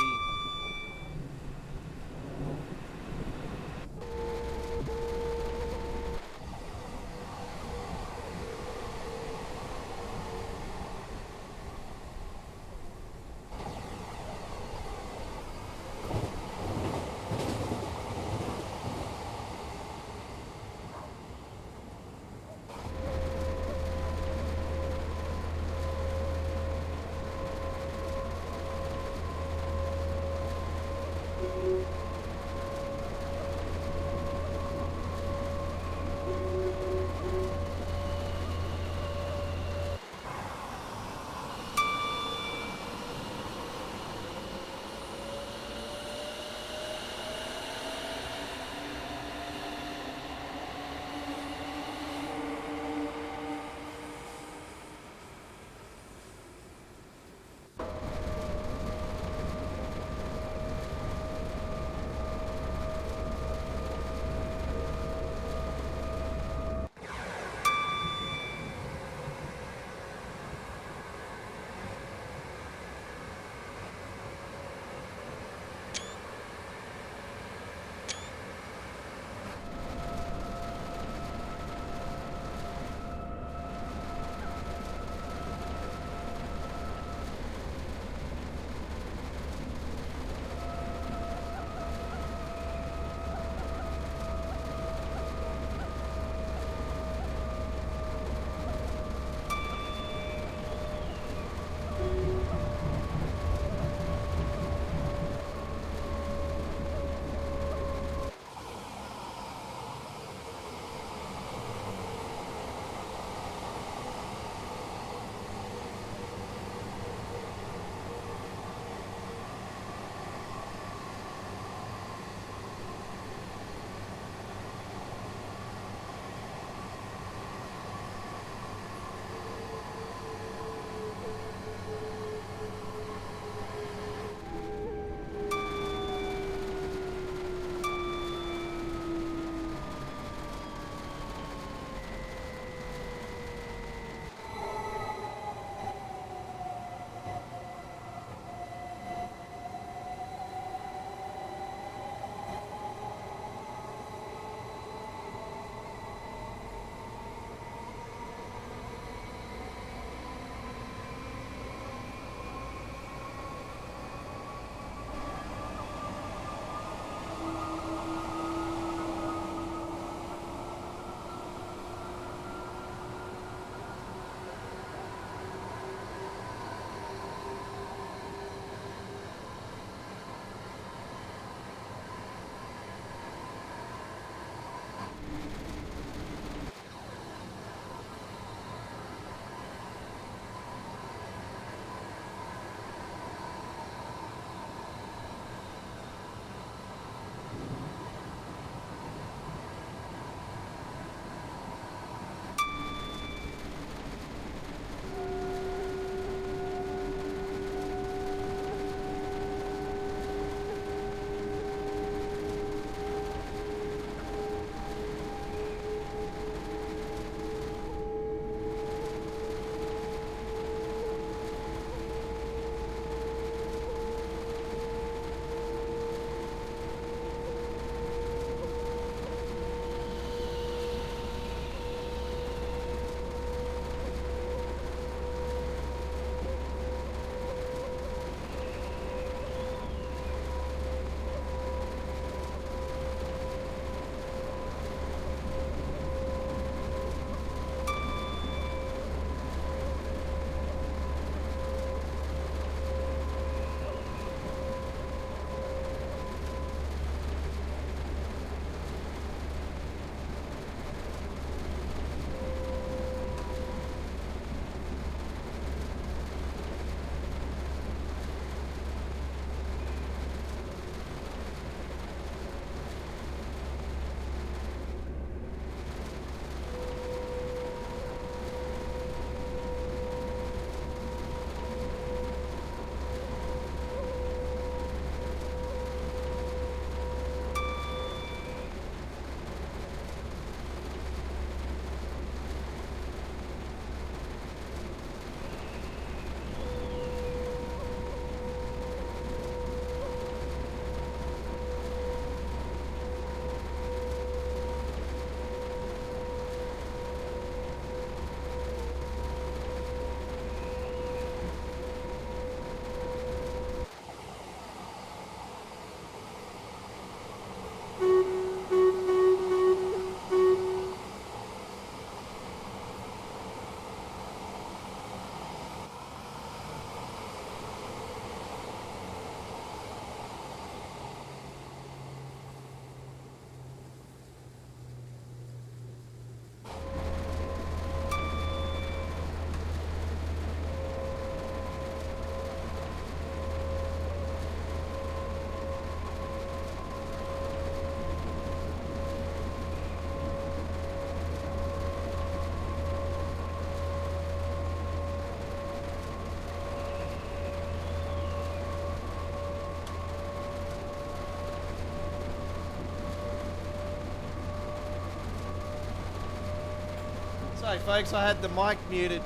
Hey folks, I had the mic muted.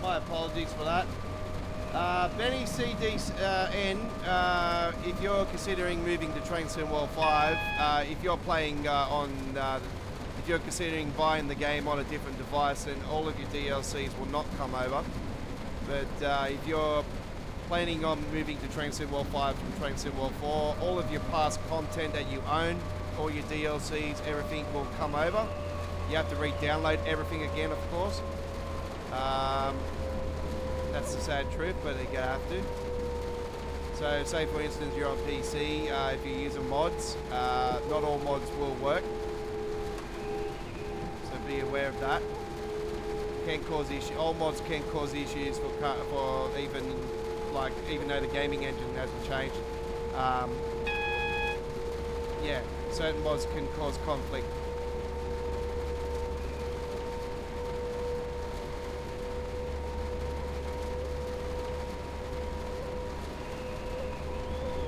My apologies for that. Benny CDN, if you're considering moving to Train Sim World 5, if you're playing if you're considering buying the game on a different device, then all of your DLCs will not come over. But if you're planning on moving to Train Sim World 5 from Train Sim World 4, all of your past content that you own, all your DLCs, everything will come over. You have to re-download everything again, of course. That's the sad truth, but you're gonna have to. So, say for instance you're on PC, if you're using mods, not all mods will work. So be aware of that. Can cause issues. All mods can cause issues for even though the gaming engine hasn't changed. Yeah, certain mods can cause conflict.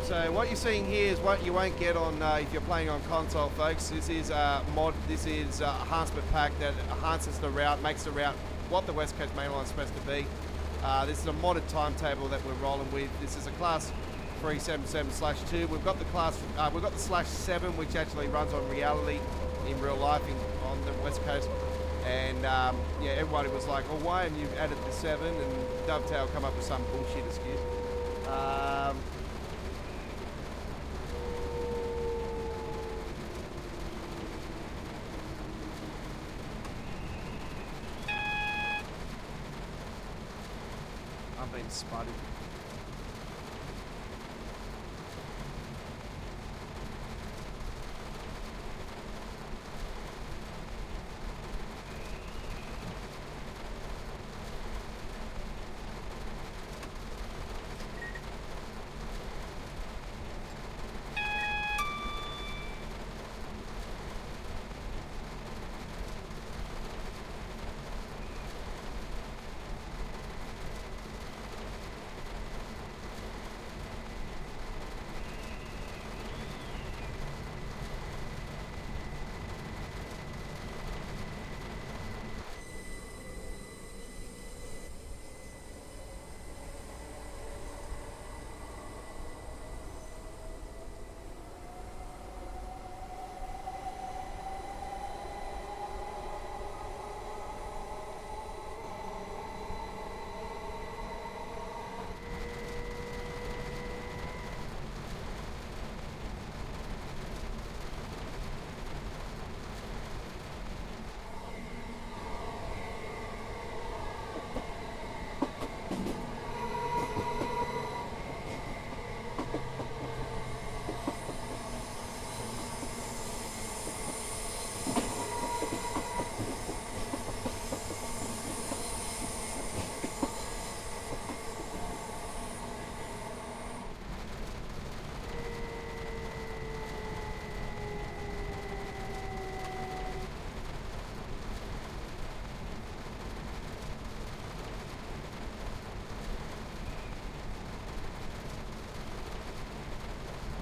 So what you're seeing here is what you won't get on if you're playing on console, folks. This is a mod. This is a enhancement pack that enhances the route, makes the route what the West Coast Main Line is supposed to be. This is a modded timetable that we're rolling with. This is a class 377/2. We've got the class. We've got the /7, which actually runs on reality in real life on the West Coast. And yeah, everybody was like, "Oh, why haven't you added the 7?" And Dovetail come up with some bullshit excuse. I've been spotted.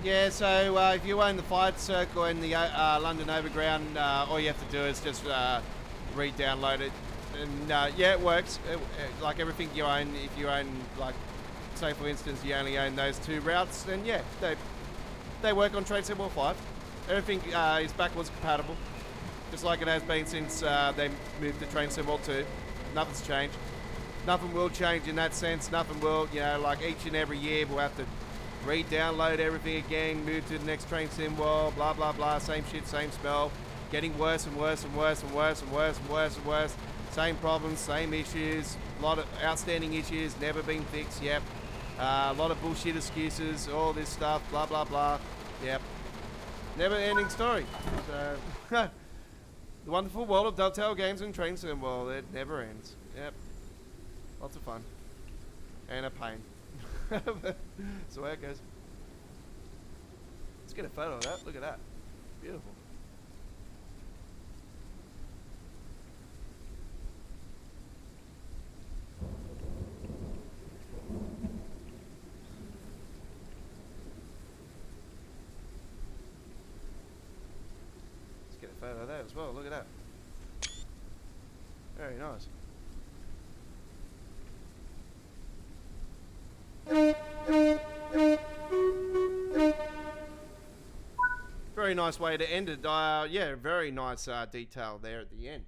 Yeah, so if you own the Fight Circle and the London Overground, all you have to do is just re-download it. And yeah, it works. Like everything you own, if you own, like, say for instance, you only own those 2 routes, then yeah, they work on Train Sim World 5. Everything is backwards compatible, just like it has been since they moved to Train Sim World 2. Nothing's changed. Nothing will change in that sense. Nothing will, you know, like each and every year we'll have to re-download everything again, move to the next Train Sim World, blah blah blah, same shit, same smell, getting worse and worse and worse and worse and worse and worse and worse, same problems, same issues, a lot of outstanding issues, never been fixed, yep, a lot of bullshit excuses, all this stuff, blah blah blah, yep, never ending story. So, the wonderful world of Dovetail games and Train Sim World, it never ends, yep, lots of fun, and a pain. That's the way it goes. Let's get a photo of that. Look at that. Beautiful. Let's get a photo of that as well. Look at that. Very nice. Very nice way to end it. Yeah, very nice detail there at the end.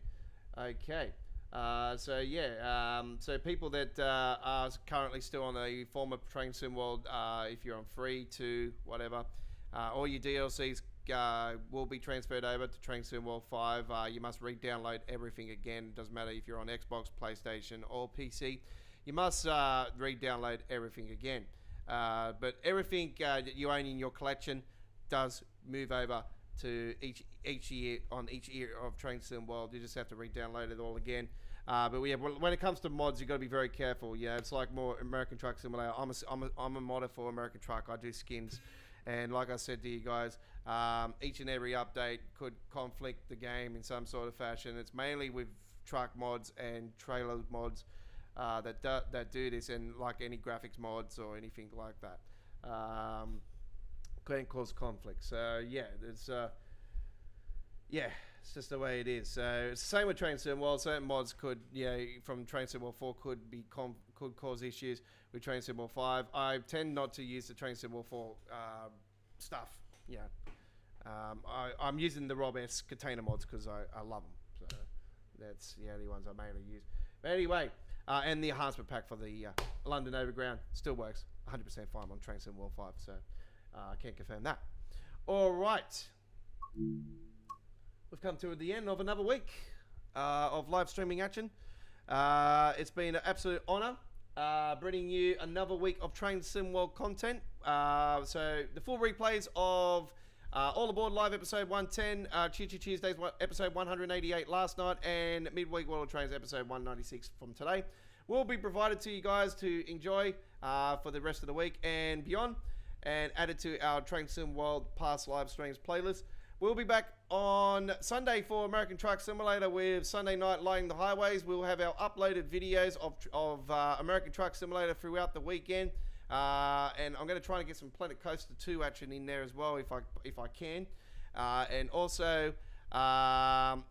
Okay. So people that are currently still on a former Train Sim World, if you're on free to whatever, all your DLCs will be transferred over to Train Sim World 5. You must re-download everything again. It doesn't matter if you're on Xbox, PlayStation, or PC. You must re-download everything again. But everything that you own in your collection does move over to each year of Train Sim World. You just have to re-download it all again. But yeah, when it comes to mods, you got to be very careful. Yeah, it's like more American Truck Simulator. I'm a modder for American Truck. I do skins, and like I said to you guys, each and every update could conflict the game in some sort of fashion. It's mainly with truck mods and trailer mods that do this, and like any graphics mods or anything like that. Can cause conflict. So yeah, it's just the way it is. So it's the same with Train Sim World. Certain mods could, from Train Sim World 4 could cause issues with Train Sim World 5. I tend not to use the Train Sim World 4 stuff. Yeah, I'm using the Rob S container mods because I love them. So that's the only ones I mainly use. But anyway, and the enhancement pack for the London Overground still works 100% fine on Train Sim World 5. So. I can't confirm that. All right. We've come to the end of another week of live streaming action. It's been an absolute honour bringing you another week of Train Sim World content. So the full replays of All Aboard Live episode 110, Choo Choo Tuesdays episode 188 last night, and Midweek World of Trains episode 196 from today will be provided to you guys to enjoy for the rest of the week and beyond, and added to our Train Sim World past live streams playlist. We'll be back on Sunday for American Truck Simulator with Sunday Night Lighting the Highways. We'll have our uploaded videos of American Truck Simulator throughout the weekend. And I'm going to try and get some Planet Coaster 2 action in there as well if I can. And also,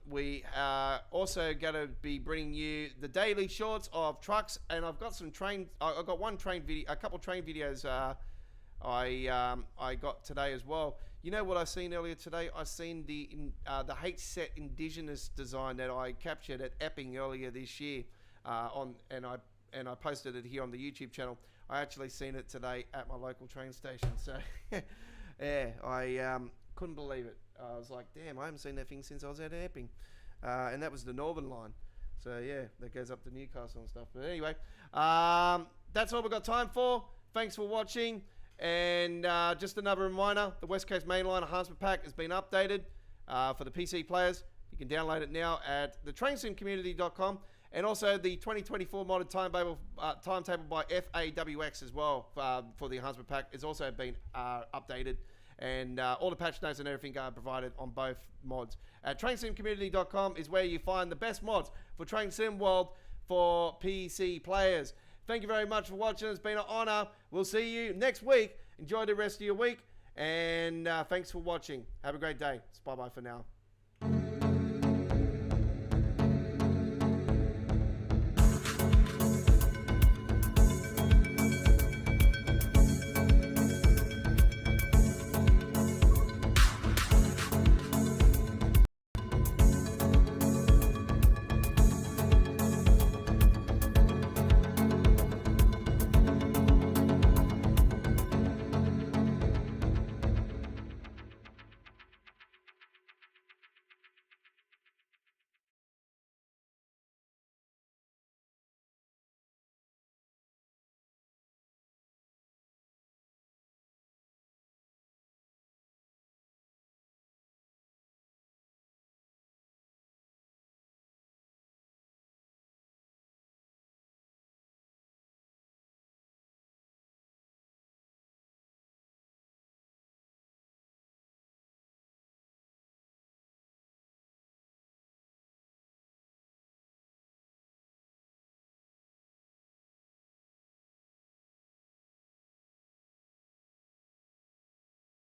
we are also going to be bringing you the daily shorts of trucks. And I've got I've got a couple train videos I got today as well. You know what I seen earlier today? I seen the H-Set Indigenous design that I captured at Epping earlier this year, and I posted it here on the YouTube channel. I actually seen it today at my local train station. So yeah, I couldn't believe it. I was like, damn, I haven't seen that thing since I was at Epping, and that was the Northern Line. So yeah, that goes up to Newcastle and stuff. But anyway, that's all we've got time for. Thanks for watching. And just another reminder, the West Coast Mainline Enhancement Pack has been updated for the PC players. You can download it now at thetrainsimcommunity.com, and also the 2024 modded timetable by FAWX as well for the Enhancement Pack has also been updated, and all the patch notes and everything are provided on both mods. At trainsimcommunity.com is where you find the best mods for Train Sim World for PC players. Thank you very much for watching. It's been an honor. We'll see you next week. Enjoy the rest of your week. And thanks for watching. Have a great day. Bye-bye for now.